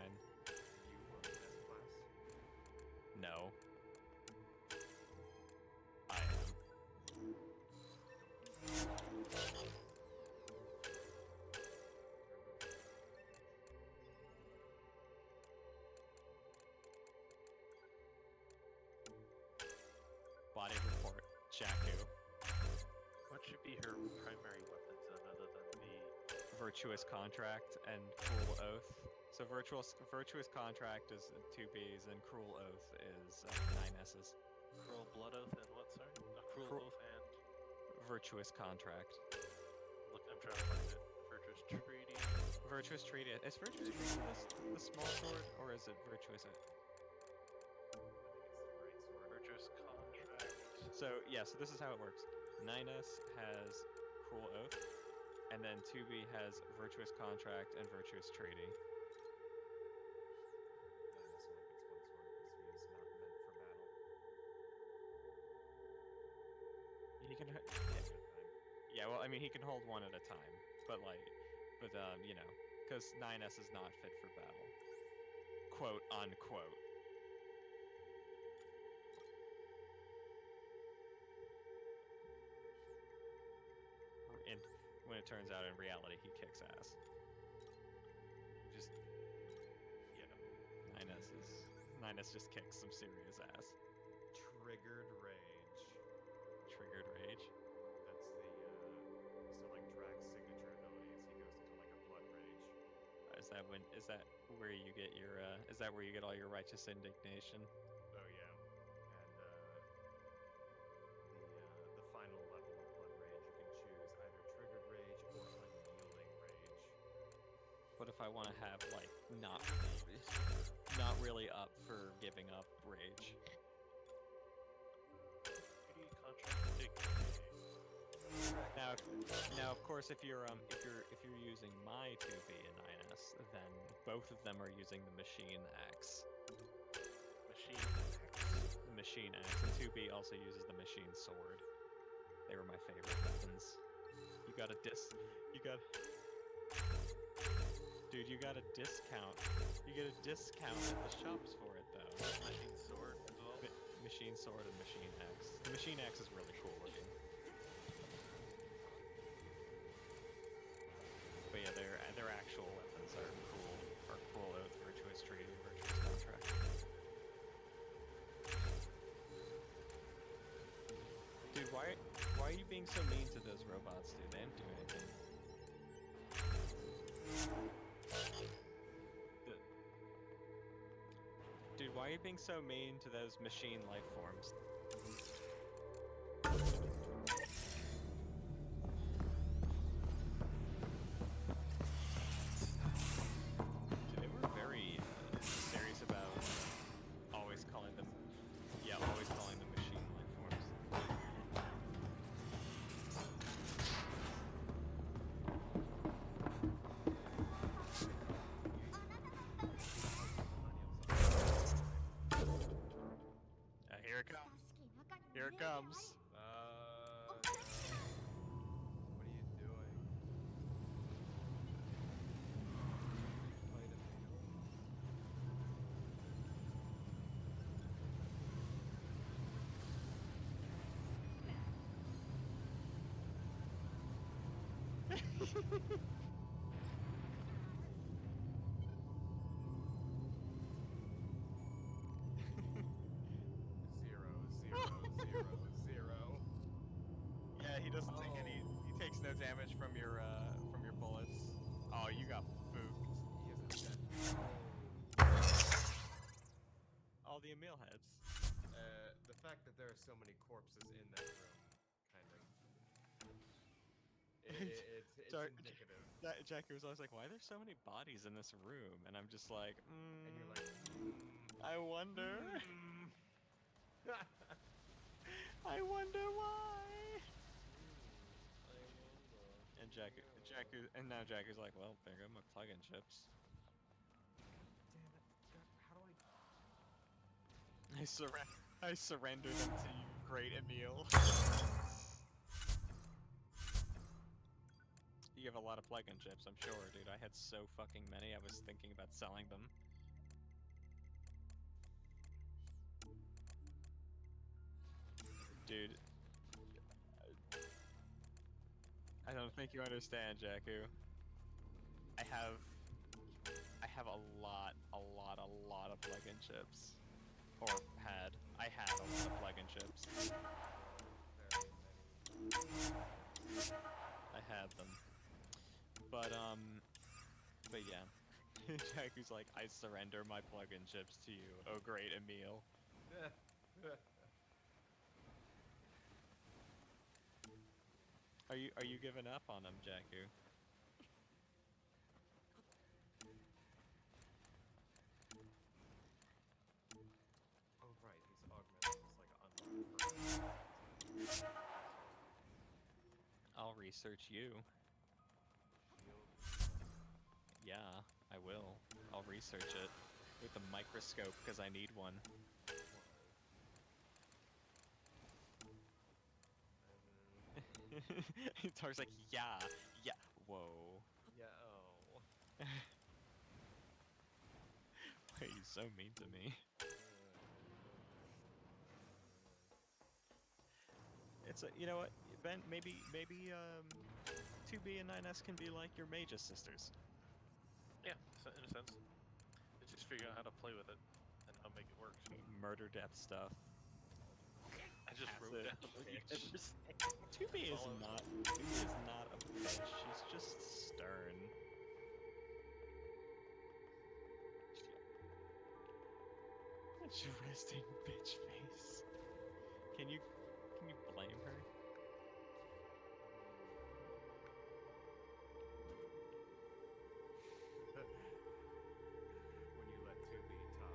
You were in S class? No. I am. Body report, Jakku. What should be her primary weapons other than the... Virtuous Contract and Cruel Oath. So Virtuous Contract is 2Bs and Cruel Oath is 9Ss. Cruel Blood Oath and what, sorry? Cruel Oath and... Virtuous Contract. Look, I'm trying to find it. Virtuous Treaty. Virtuous Treaty. Is Virtuous Treaty the small sword, or is it Virtuous Oath? Virtuous Contract. So yeah, so this is how it works. 9S has Cruel Oath, and then 2B has Virtuous Contract and Virtuous Treaty. 9S only gets one sword because he is not meant for battle. He can, Time. yeah. Well, I mean, he can hold one at a time, but you know, because 9S is not fit for battle, quote unquote. And when it turns out in reality he kicks ass. Just, yeah, 9S just kicks some serious ass. Triggered Rage. Triggered Rage? That's the, so like Drax's signature abilities, he goes into like a Blood Rage. Is that where you get your, is that where you get all your righteous indignation? Oh yeah. And, the final level of Blood Rage, you can choose either Triggered Rage or Unyielding Rage. What if I want to have, like, not really up for giving up rage? Now, of course, if you're using my 2B and 9S, then both of them are using the Machine Axe. The Machine Axe, and 2B also uses the Machine Sword. They were my favorite weapons. You got a Dude, you got a discount. You get a discount at the shops for it, though. Machine sword as well. Machine sword and machine axe. The machine axe is really cool looking. But yeah, their actual weapons are cool. Cruel Oath, Virtuous Treaty, Virtuous Contract. Dude, why are you being so mean to those robots, dude? They didn't do anything. Dude, why are you being so mean to those machine life forms? Dude, they were very serious about always calling them machine life forms. Here it comes. Here it comes. What are you doing? Zero. Yeah, he doesn't take any. He takes no damage from your bullets. Oh, you got fooked. He is dead. All the Emil heads. The fact that there are so many corpses in that room, kind of. It's indicative. Jackie was always like, "Why are there so many bodies in this room?" And I'm just like, And you're like, I wonder. I wonder why. And now Jackie's like, "Well, there go my plug-in chips." Damn it! How do I surrender them to you, great Emil. You have a lot of plug-in chips, I'm sure, dude. I had so fucking many, I was thinking about selling them. Dude. I don't think you understand, Jakku. I have a lot of plug-in chips. Or had. I had a lot of plug-in chips. I had them. But yeah. Jakku's like, I surrender my plug-in chips to you, oh great Emil. Are you giving up on him, Jakku? Oh right, he's augmented. It's like unlocked for research you. Yeah, I will. I'll research it with a microscope because I need one. Tar's like, yeah. Whoa. Yeah. Oh. Why are you so mean to me? It's a, you know what, Ben? Maybe 2B and 9S can be like your Magus sisters. Yeah, in a sense. It's just figuring out how to play with it and how to make it work. Murder death stuff. I just Acid. wrote down what you guys were saying. 2B is not a bitch. She's just stern. She resting bitch face. Can you blame her? When you let 2B top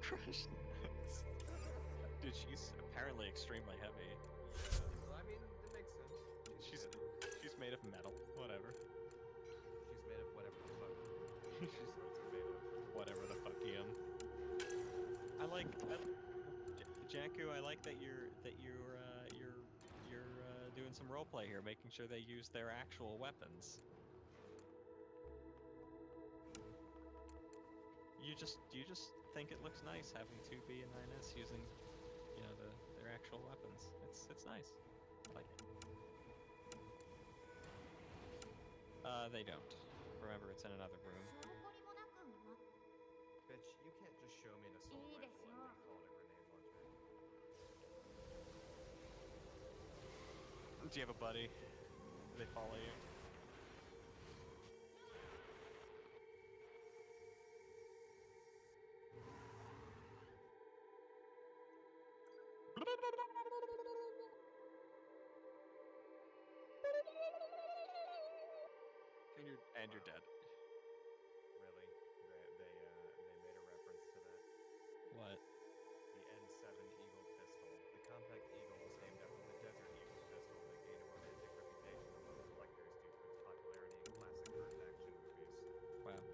crush nuts. Crush nuts. Dude, she's apparently extremely heavy. Yeah, well, I mean, that makes sense. She's made of metal. Whatever. She's made of whatever the fuck. She's made of. Whatever the fuck you. I like Janku. I like that you're doing some roleplay here, making sure they use their actual weapons. You just think it looks nice having 2B and 9S using, you know, their actual weapons. It's nice. I like it. They don't. Remember, it's in another room. Bitch, you can't just show me an assault rifle and then call it a grenade launcher. Do you have a buddy? Do they follow you? And you're dead. Really? They made a reference to that. What? The N7 Eagle pistol. The compact Eagle was named after the Desert Eagle pistol that gained a romantic reputation among collectors due to its popularity in classic Earth action movies. Wow.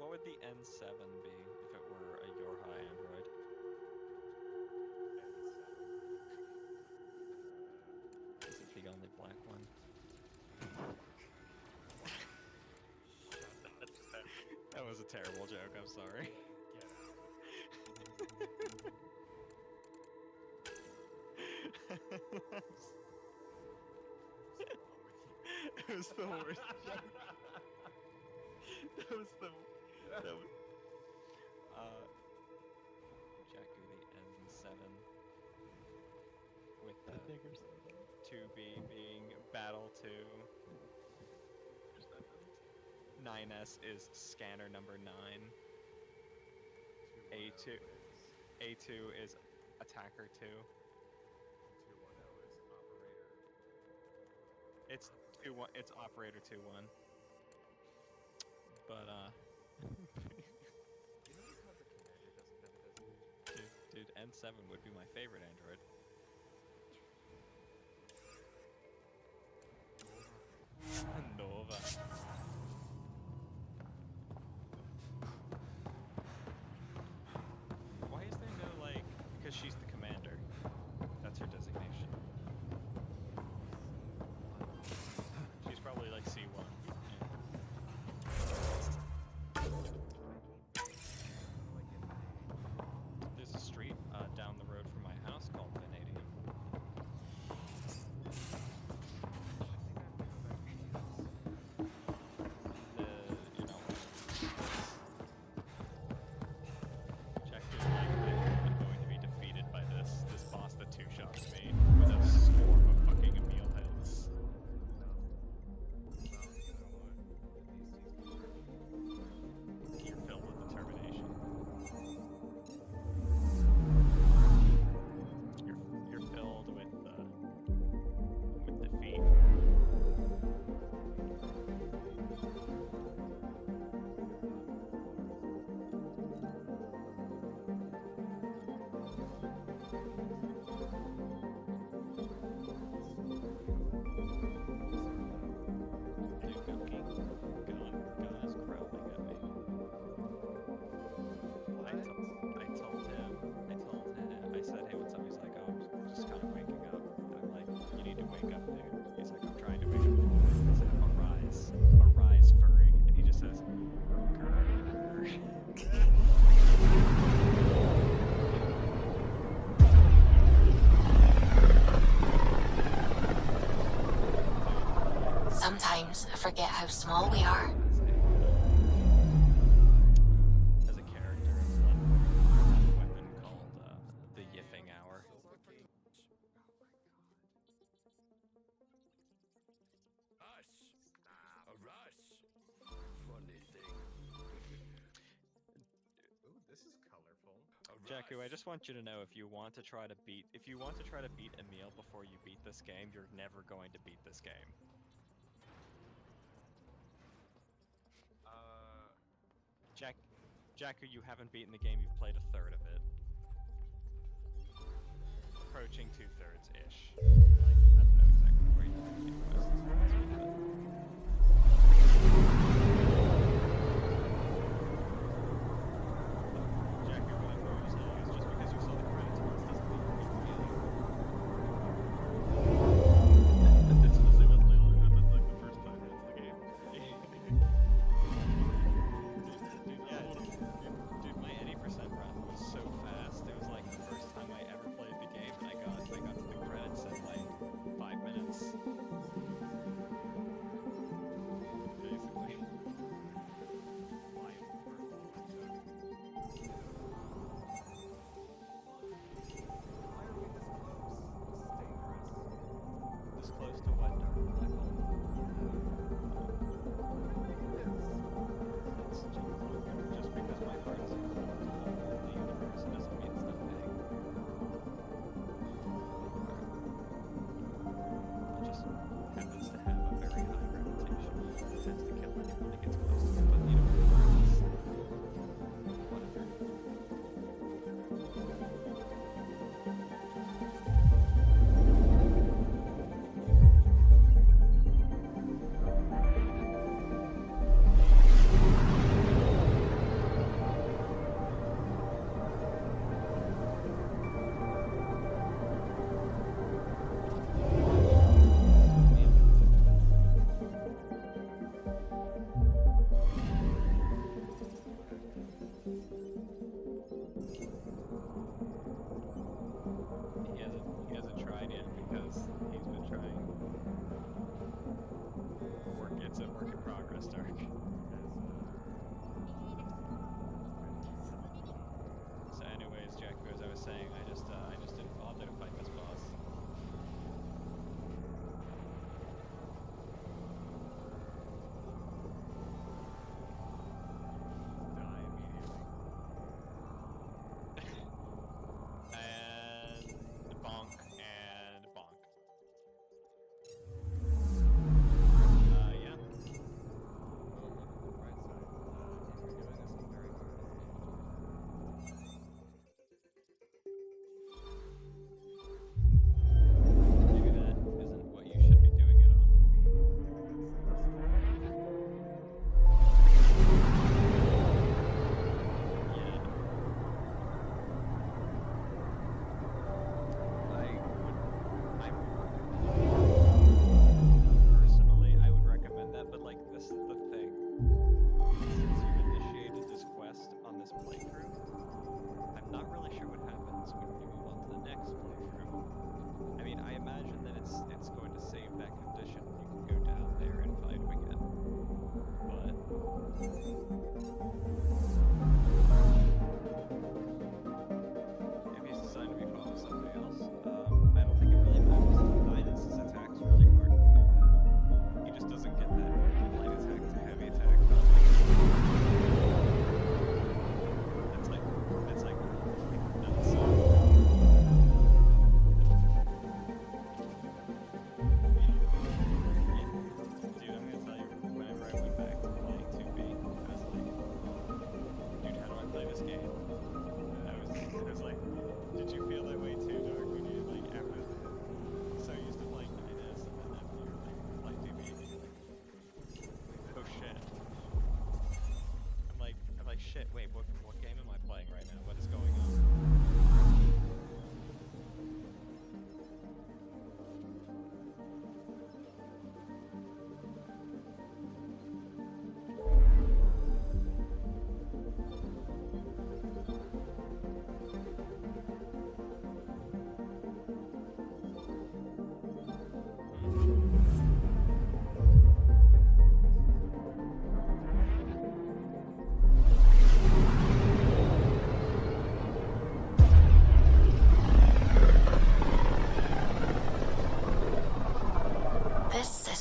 What would the N7 be if it were a Yorha android? Is it the only black one? That was a terrible joke, I'm sorry. Get out. It was the worst joke. That was Jakku the N7 with the 2B being Battle 2. 9S is Scanner number 9. A2 is Attacker 2. 210 is Operator. It's Operator 2-1. But You know it's not the commander doesn't have a designation. dude, N7 would be my favorite android. Nova. Why is there no, like, because she's the commander. That's her designation. She's probably like C1. Yeah. There's a street down the road from my house called Vinay. wake up, dude. He's like, I'm trying to wake up. I said, arise, furry. And he just says, grrr. Sometimes I forget how small we are. As a character, it's like a weapon called the Yiffing Hour. This is colorful. Jakku, I just want you to know if you want to try to beat Emil before you beat this game, you're never going to beat this game. Jakku, you haven't beaten the game, you've played a third of it. Approaching 2/3-ish. Like, I don't know exactly where you are most of this, Jakku, what I'm going to say is just because you saw the credits once doesn't mean you beat the game. It's legitimately like the first 5 minutes of the game. Dude, my 80% run was so fast. It was like the first time I ever played the game, and I got to the credits in like 5 minutes. Basically. This close to what? Dark black hole? It's just because my heart is in the universe doesn't mean it's not big. It just happens to have a very high gravitation. It tends to kill anyone that gets close to it, but you know, whatever.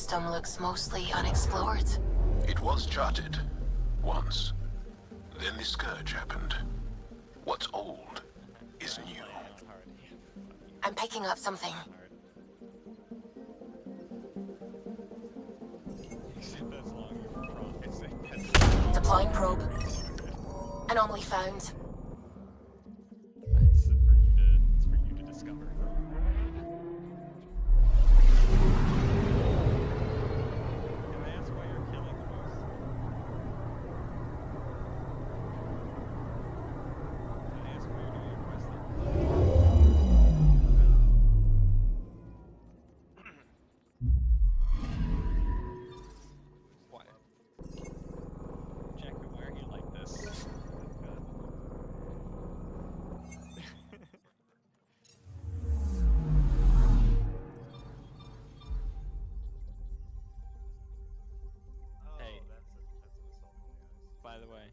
system looks mostly unexplored. It was charted. Once. Then the Scourge happened. What's old is new. I'm picking up something. That's longer for profits. Deploying probe. Anomaly found. It's for you to discover. Can I ask why you're killing the moose? Can I ask why you're doing your quest Why? Jack, why are you like this? Hey, that's an assault on the ice. by the way,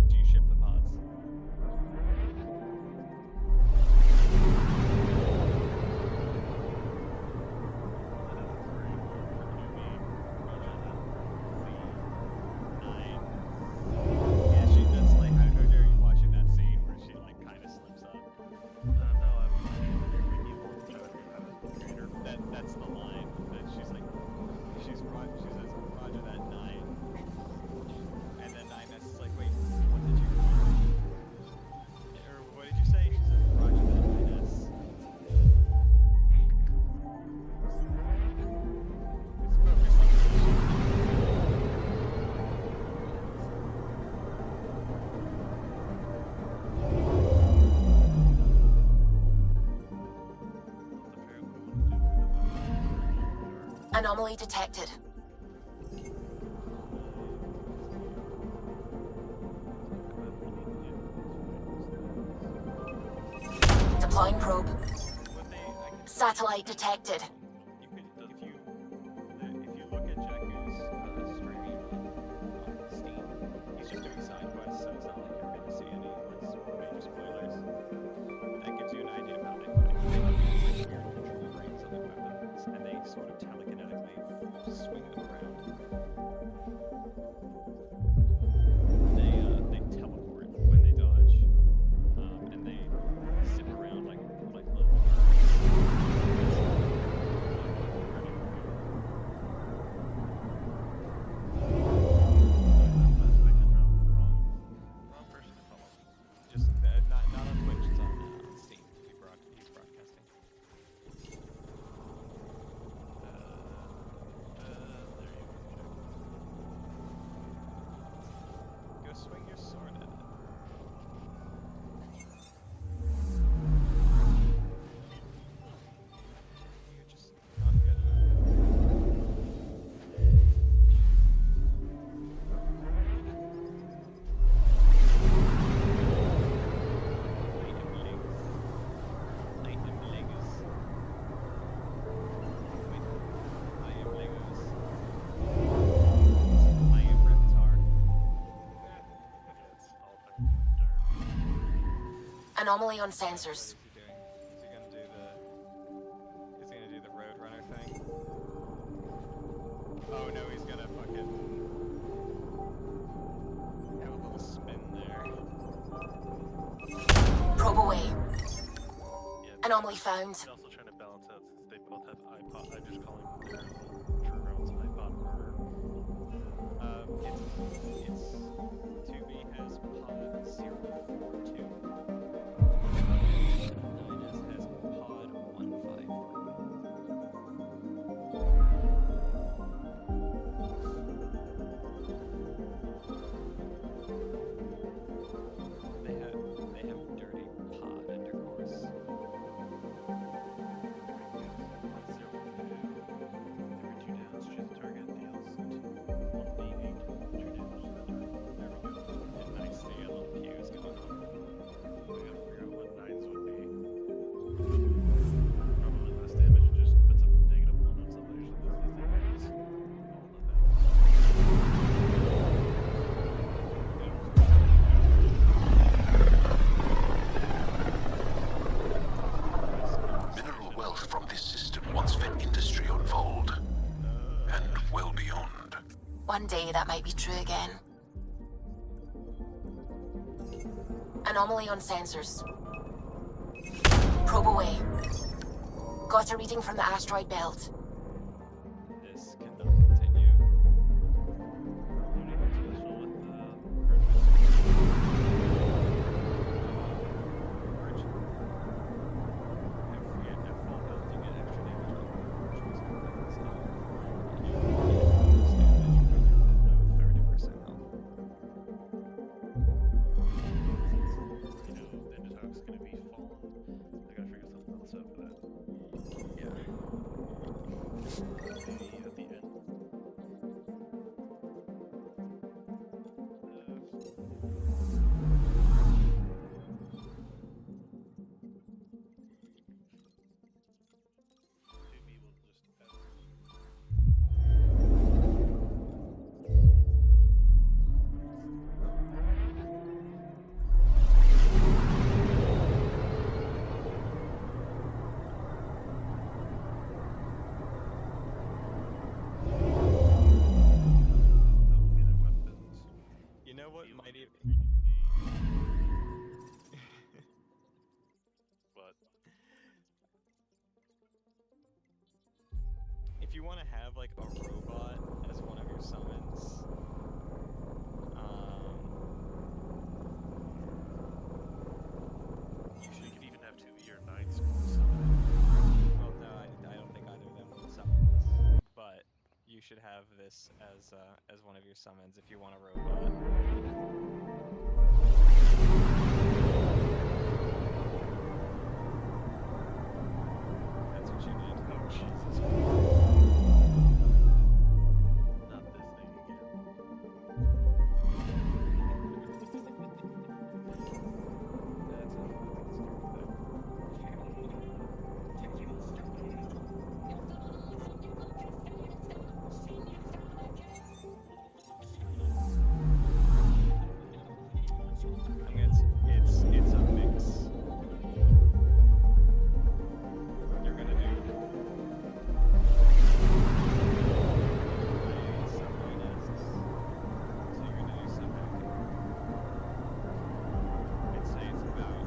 do you ship the pods? Yeah, that's like, how dare you watching that scene where she like kind of slips up. That's the line that she's like, she says Roger that 9, and then 9S is like, wait, what did you, or what did you say? She says Roger that 9S. It's focused on the mission. Anomaly detected. Deploying probe. Satellite detected. If you look at Jakku's stream on Steam, he's just doing side quests, so it's not like you're going to see any major spoilers. That gives you an idea of how they fight. They have like weird control rings on their weapons, and they sort of telekinetically swing them around. They teleport when they dodge, and they zip around like little just not on Twitch, it's on Steam. He's broadcasting. Go swing your sword at it. You're just not good Anomaly on sensors. Is he gonna do the Roadrunner thing? Oh no, he's gonna fucking have a little spin there. Probe away. Yeah, Anomaly found. they're also trying to balance out since they both have iPod. I'm just calling their true rounds iPod murder. It's 2B has pod 042. 9S has pod 154. They have dirty pod intercourse. Nice, they get a little day that might be true again. Anomaly on sensors. Probe away. Got a reading from the asteroid belt. This cannot continue. You know what might even... But if you want to have like a robot as one of your summons, you could even have 2E or 9 schools summon. well, no, I don't think either of them would summon this, but you should have this as one of your summons if you want a robot. That's what you need. Oh, Jesus Christ. Not this thing It's a mix. You're gonna do some dynasties. So you're gonna do some hacking. I'd say it's about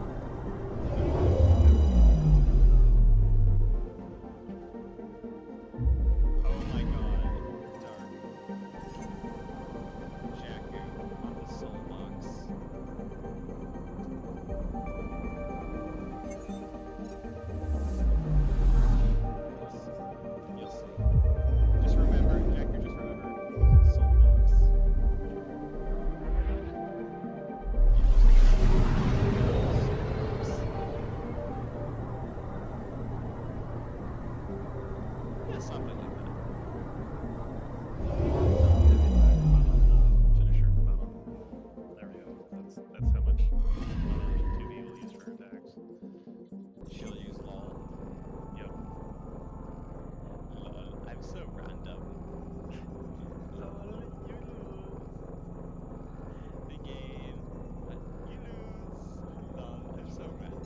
oh my god, dark. Jakku on the soul box. You'll see. Just remember, Jakku, just remember, soul box. Yeah, something like that. Finisher. There we go. That's how much 2B will use for attacks. She'll use LOL. Yep. LOL. I'm so random. LOL, you lose. The game. You lose. LOL, I'm so random.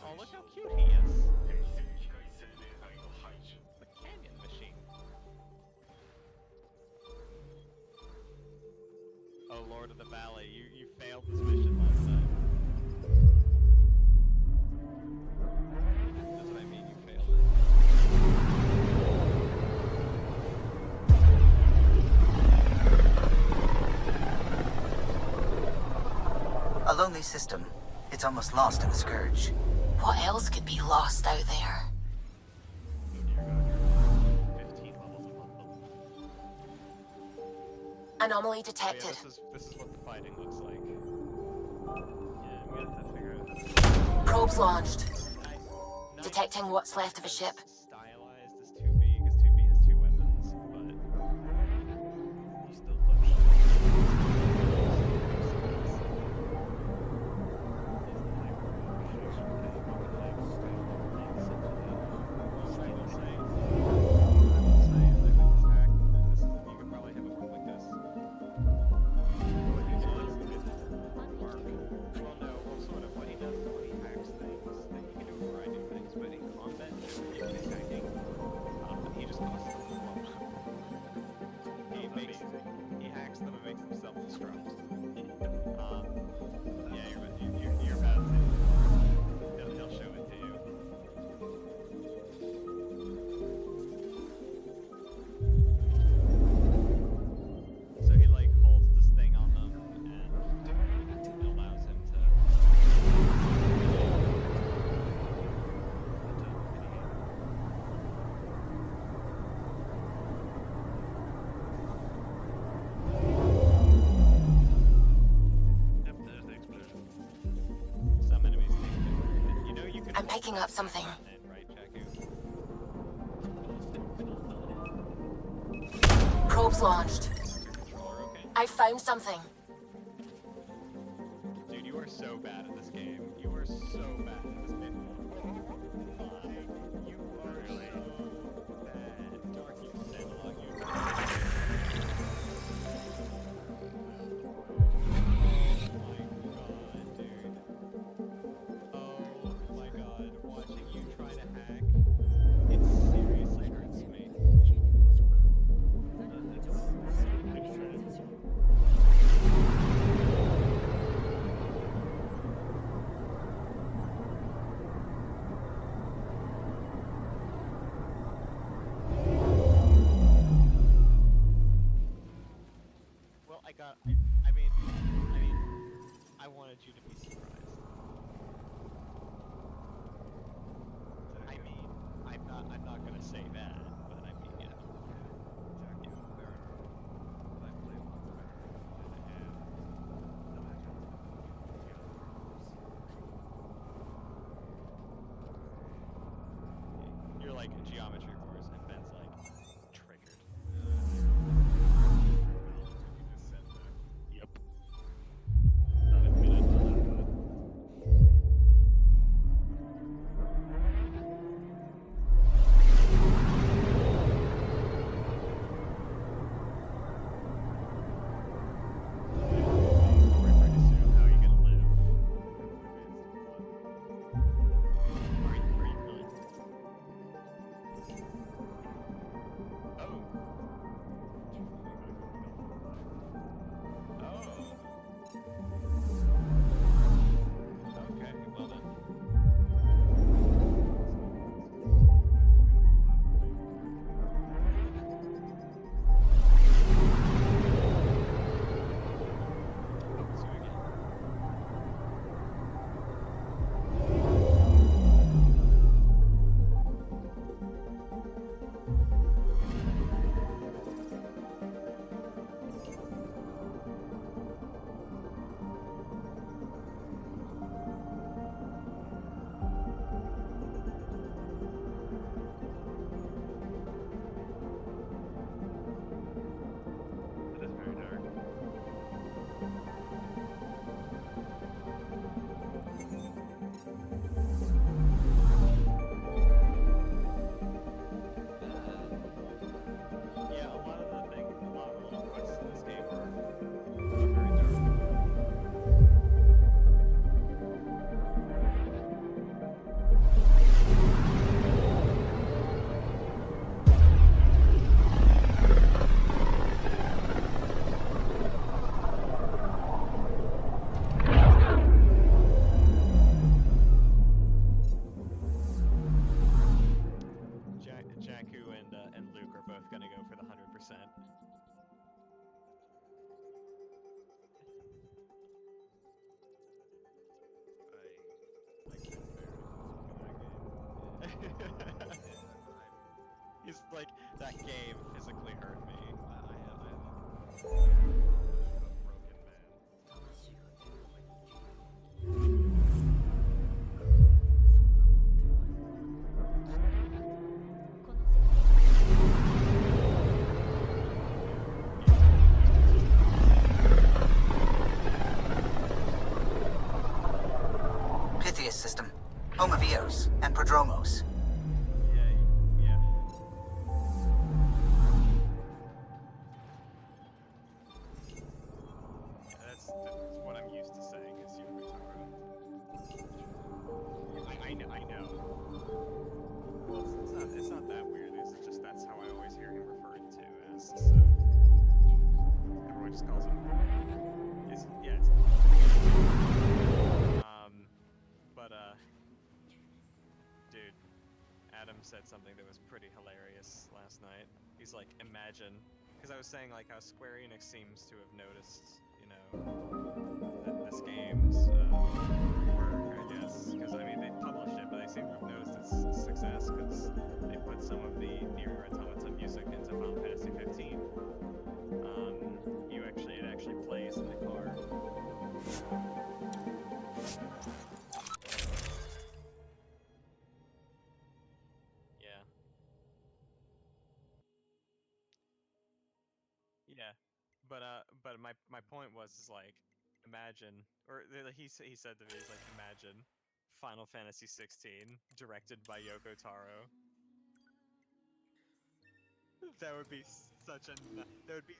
Oh, look how cute he is. The canyon machine. Oh, Lord of the Valley, you failed this mission last time. That's what I mean, you failed it. A lonely system. It's almost lost in the Scourge. What else could be lost out there? Anomaly Oh, detected. yeah, this is what the fighting looks like. Yeah, we have to figure out. Probes launched. Detecting what's left of a ship. Stylized as 2B, because 2B has 2 weapons, but He's still pushing. Well, no, well, sort of. What he does is when he hacks things, then he can do a variety of things, but in combat, you can picking up something. Right, Jakku? Probes launched. Controller okay? I found something. Dude, you are so bad at this game. You are so bad at this game. Oh my, you are really so bad. Dark, you said along you. Oh my god, watching you try to hack, it seriously hurts me. Well, I wanted you to be surprised. I'm not gonna say that, but I mean, you know. You're like Geometry Wars, and Ben's like, triggered. Yep. Not admitted to that. Jakku and Luke are both gonna go for the 100%. He's like, that game physically hurt me. Pythias system. Home of Eos and Prodromos. That's what I'm used to saying is Yokotaro. I know. Well, it's not that weird. It's just that's how I always hear him referred to as. So everyone just calls him. Dude, Adam said something that was pretty hilarious last night. He's like, imagine, because I was saying like how Square Enix seems to have noticed, you know, that this game's work, I guess. Because I mean, they published it, but they seem to have noticed its success because they put some of the Nier Automata music into Final Fantasy 15. It actually plays in the car. but my point was is like, imagine, or he said to me, he's like, imagine Final Fantasy 16 directed by Yoko Taro. That would be such a that would be,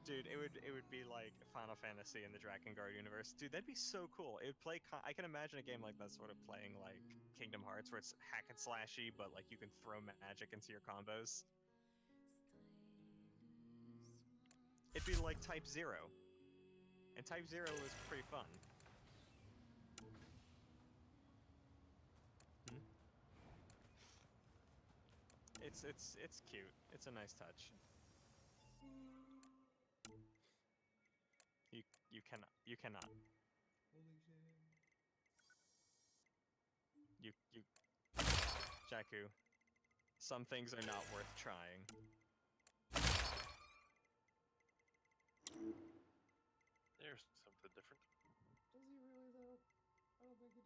dude, it would be like Final Fantasy in the Drakengard universe. Dude, that'd be so cool. It would play I can imagine a game like that sort of playing like Kingdom Hearts, where it's hack and slashy, but like you can throw magic into your combos. It'd be like Type 0. And Type 0 was pretty fun. Hmm? It's cute. It's a nice touch. You cannot. Holy shit. You Jakku. Some things are not worth trying. There's something different. Does he really though? I don't think he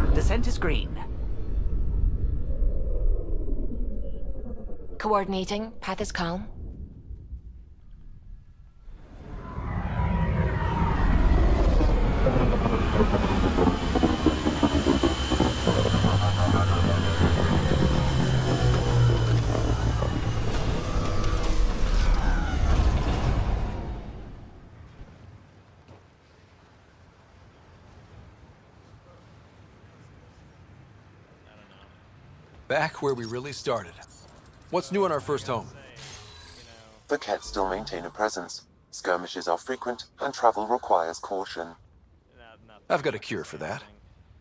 does. Descent is green. Coordinating. Path is calm. Back where we really started. What's new on our first home? The Kett still maintain a presence. Skirmishes are frequent, and travel requires caution. I've got a cure for that.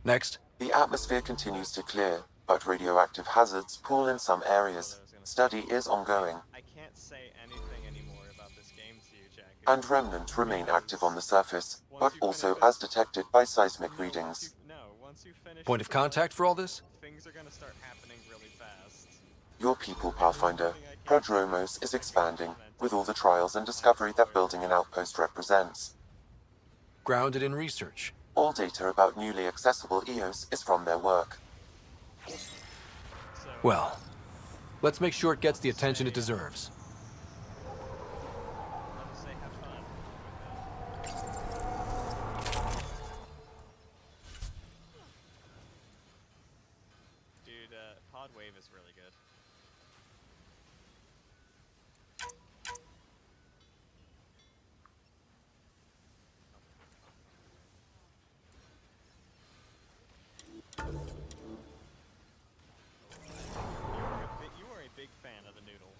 Next. The atmosphere continues to clear, but radioactive hazards pool in some areas. Study is ongoing. I can't say anything anymore about this game to you, Jack. And remnants remain active on the surface, but also as detected by seismic readings. Once you finish Point of contact for all this? things are gonna start happening really fast. Your people, Pathfinder, Prodromos is expanding, with all the trials and discovery that building an outpost represents. Grounded in research. All data about newly accessible EOS is from their work. Well, let's make sure it gets the attention it deserves. Dude, Pod Wave is really good. You are a big fan of the noodle.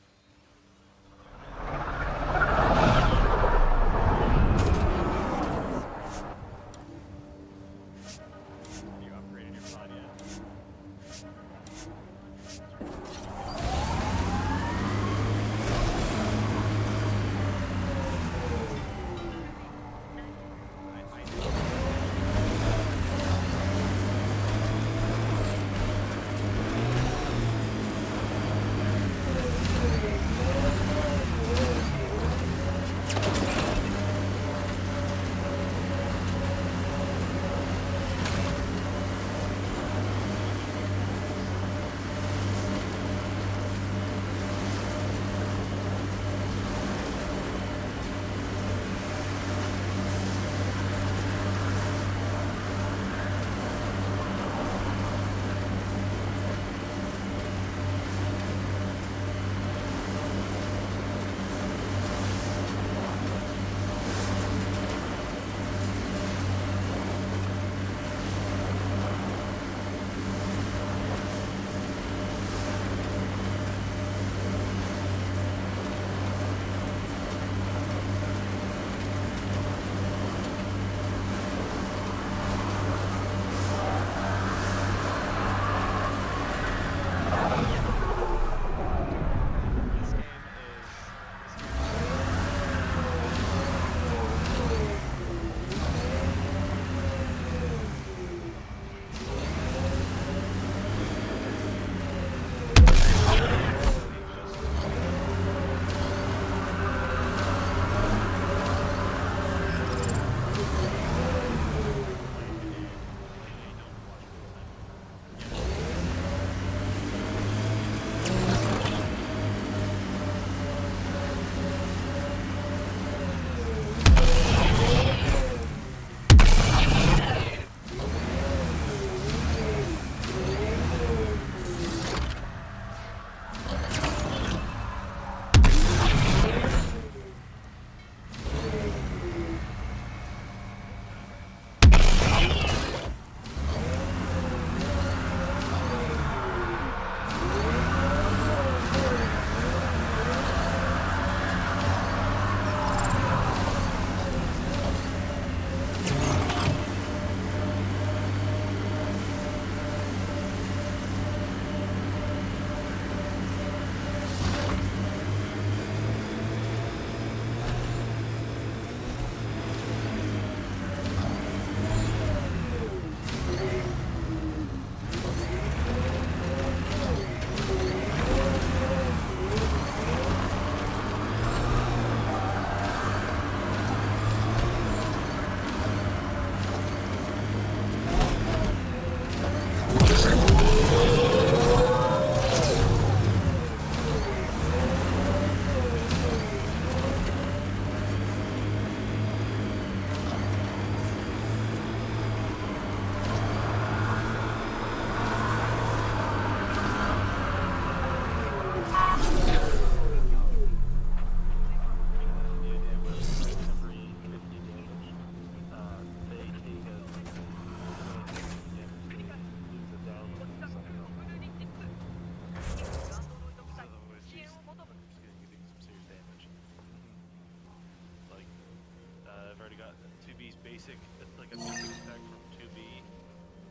basic, like a basic spec from 2B.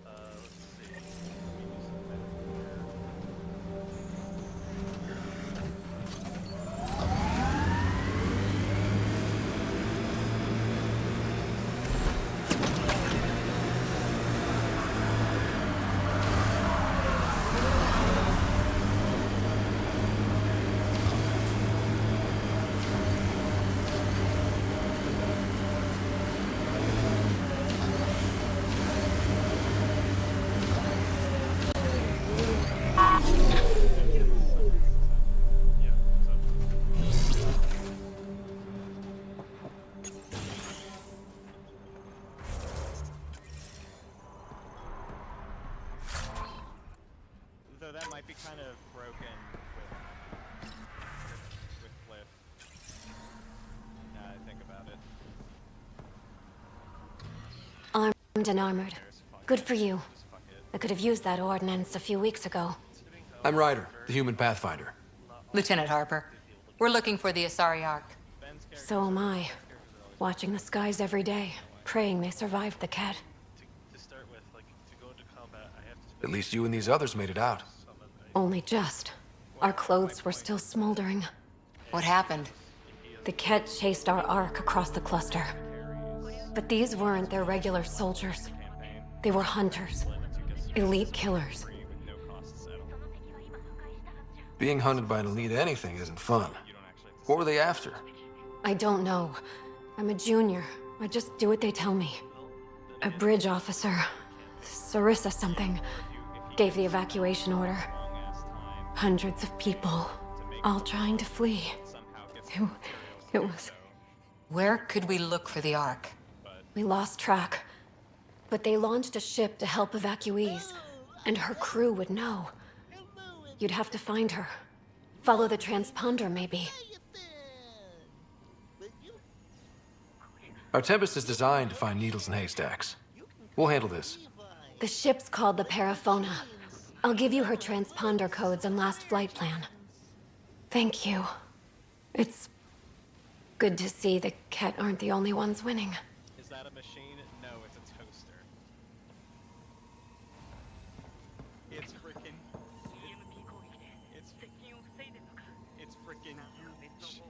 Let's see. Let me do some editing here. Though that might be kind of broken with Cliff. Now I think about it. Armed and armored. Good for you. I could have used that ordnance a few weeks ago. I'm Ryder, the human pathfinder. Lieutenant Harper, we're looking for the Asari Ark. So am I. Watching the skies every day, praying they survived the cat. To start with, like, to go into combat, I have to At least you and these others made it out. Only just. Our clothes were still smoldering. What happened? The Ket chased our Ark across the cluster. But these weren't their regular soldiers. They were hunters. Elite killers. Being hunted by an elite anything isn't fun. What were they after? I don't know. I'm a junior. I just do what they tell me. A bridge officer, Sarissa something, gave the evacuation order. Hundreds of people, all trying to flee. It was... Where could we look for the Ark? We lost track. But they launched a ship to help evacuees, and her crew would know. You'd have to find her. Follow the transponder, maybe. Our Tempest is designed to find needles in haystacks. We'll handle this. The ship's called the Paraphona. I'll give you her transponder codes and last flight plan. Thank you. It's good to see the Ket aren't the only ones winning. Is that a machine? No, it's a toaster. It's freaking... It's freaking huge.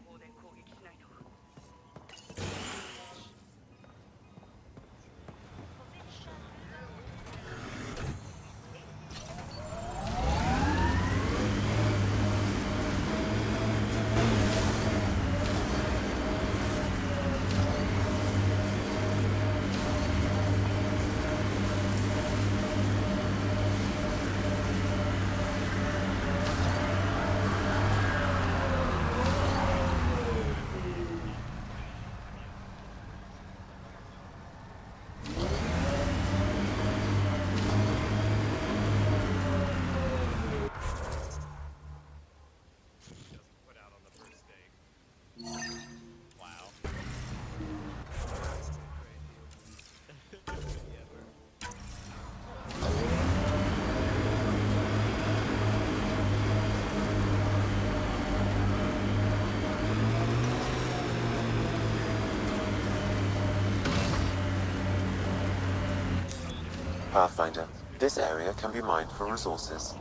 Pathfinder, this area can be mined for resources.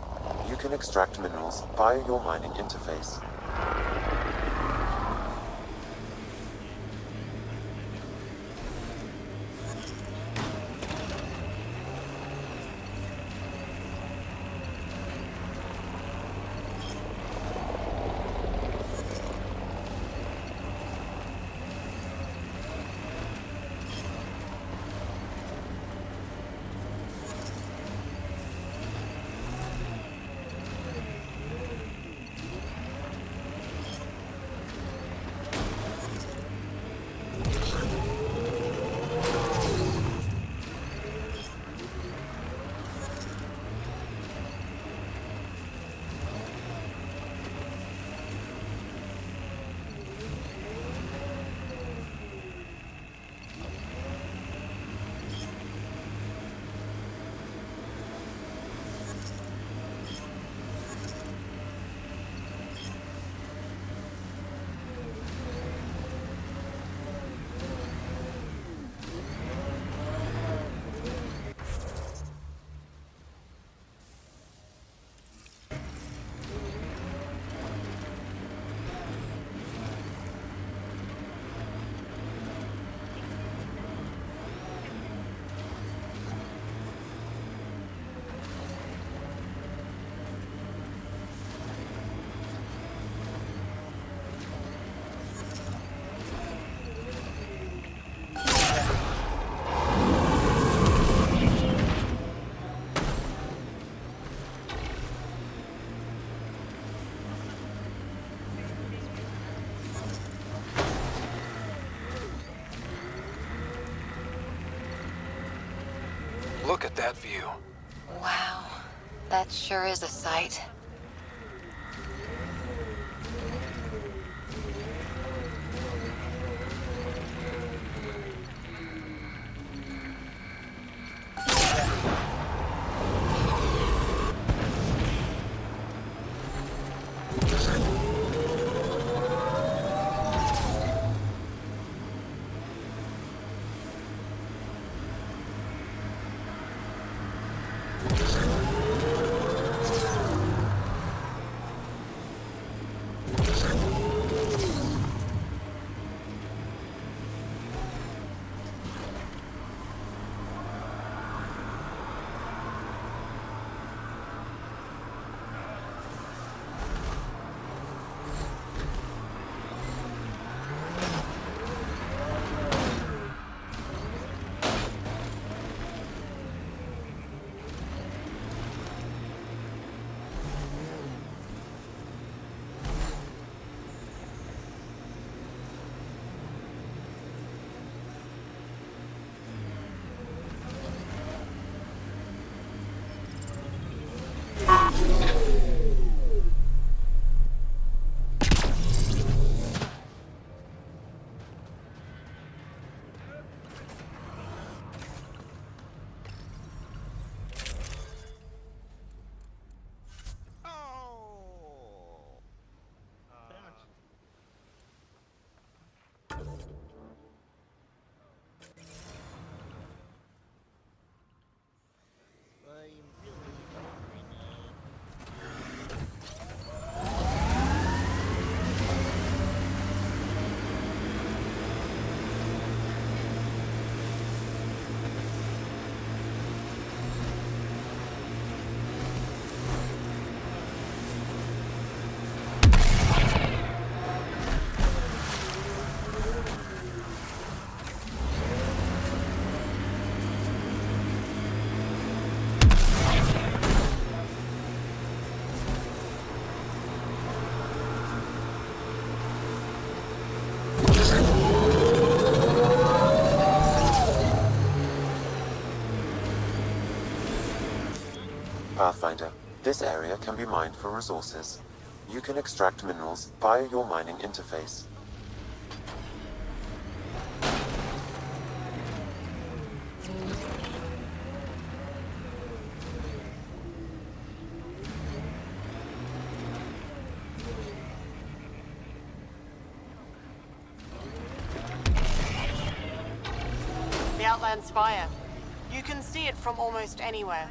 You can extract minerals via your mining interface. Look at that view. Wow, that sure is a sight. Pathfinder, this area can be mined for resources. You can extract minerals via your mining interface. The Outland Spire. You can see it from almost anywhere.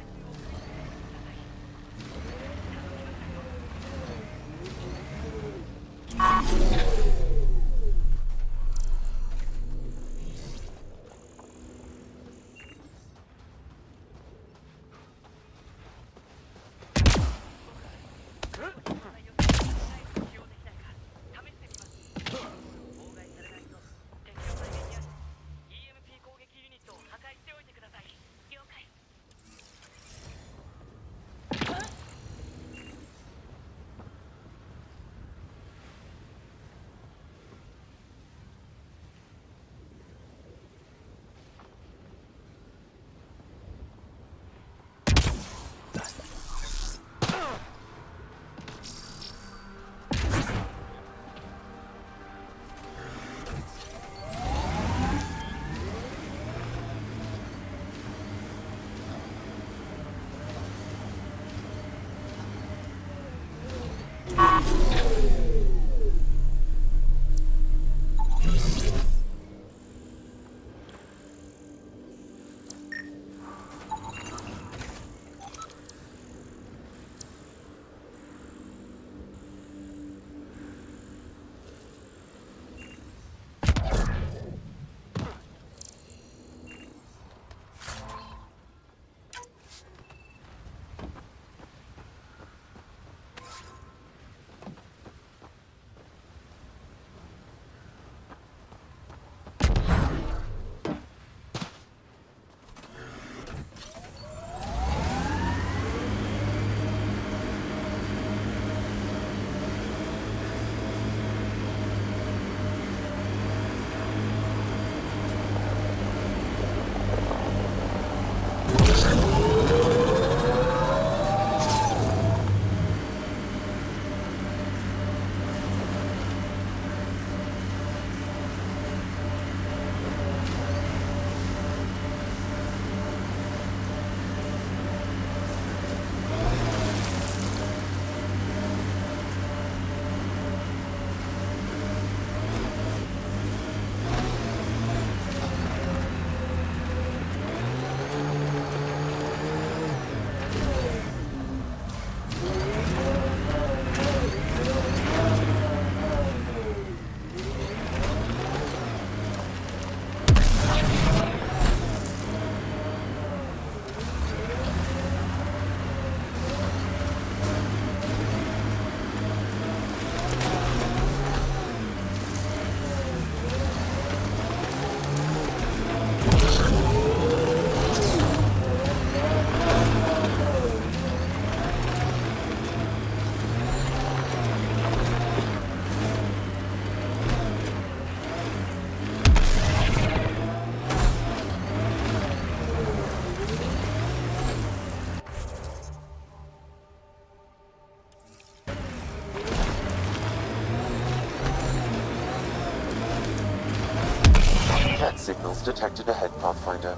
signals detected ahead, Pathfinder.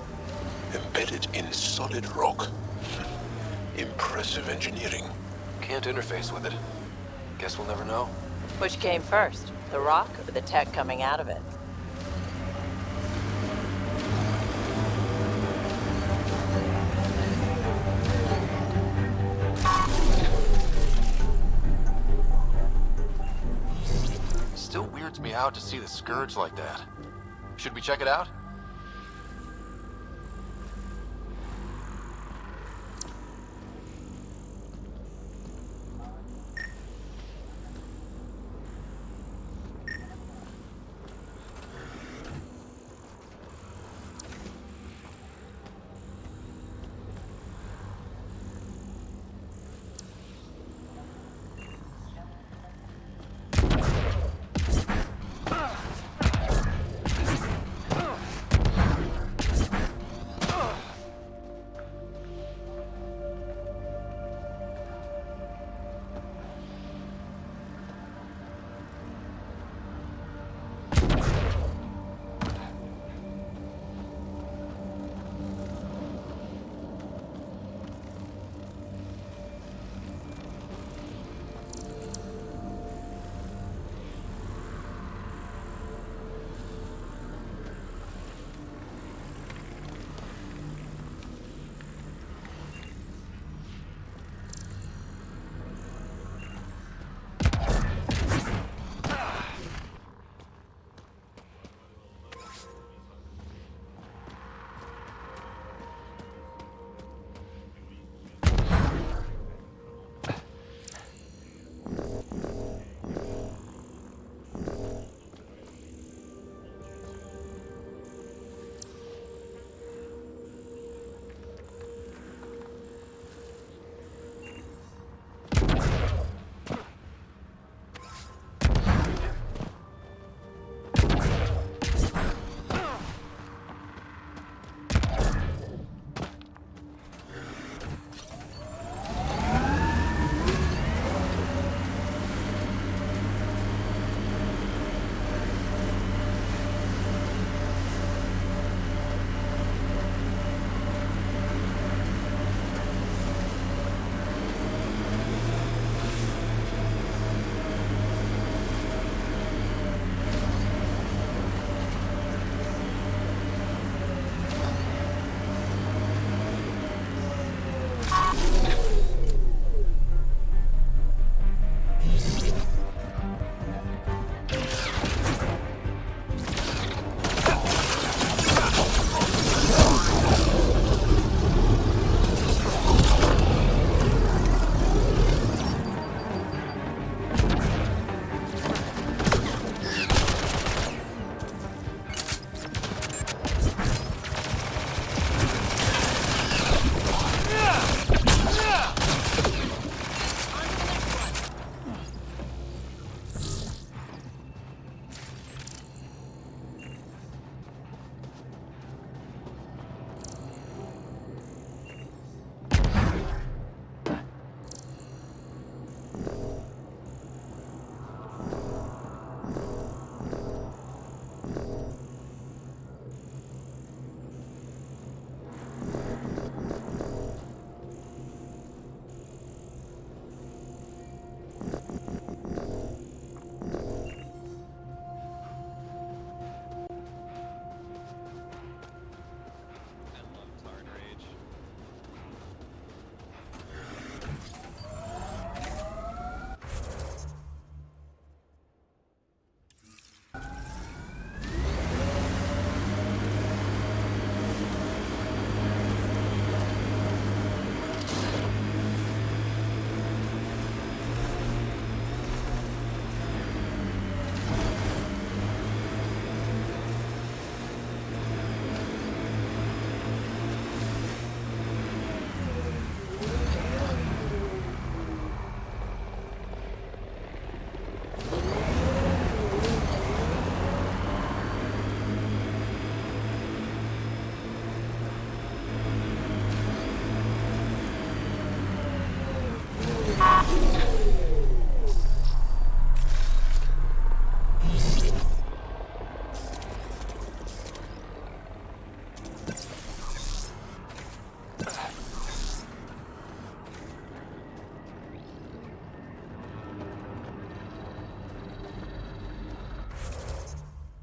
Embedded in solid rock. Impressive engineering. Can't interface with it. Guess we'll never know. Which came first, the rock or the tech coming out of it? Still weirds me out to see the Scourge like that. Should we check it out?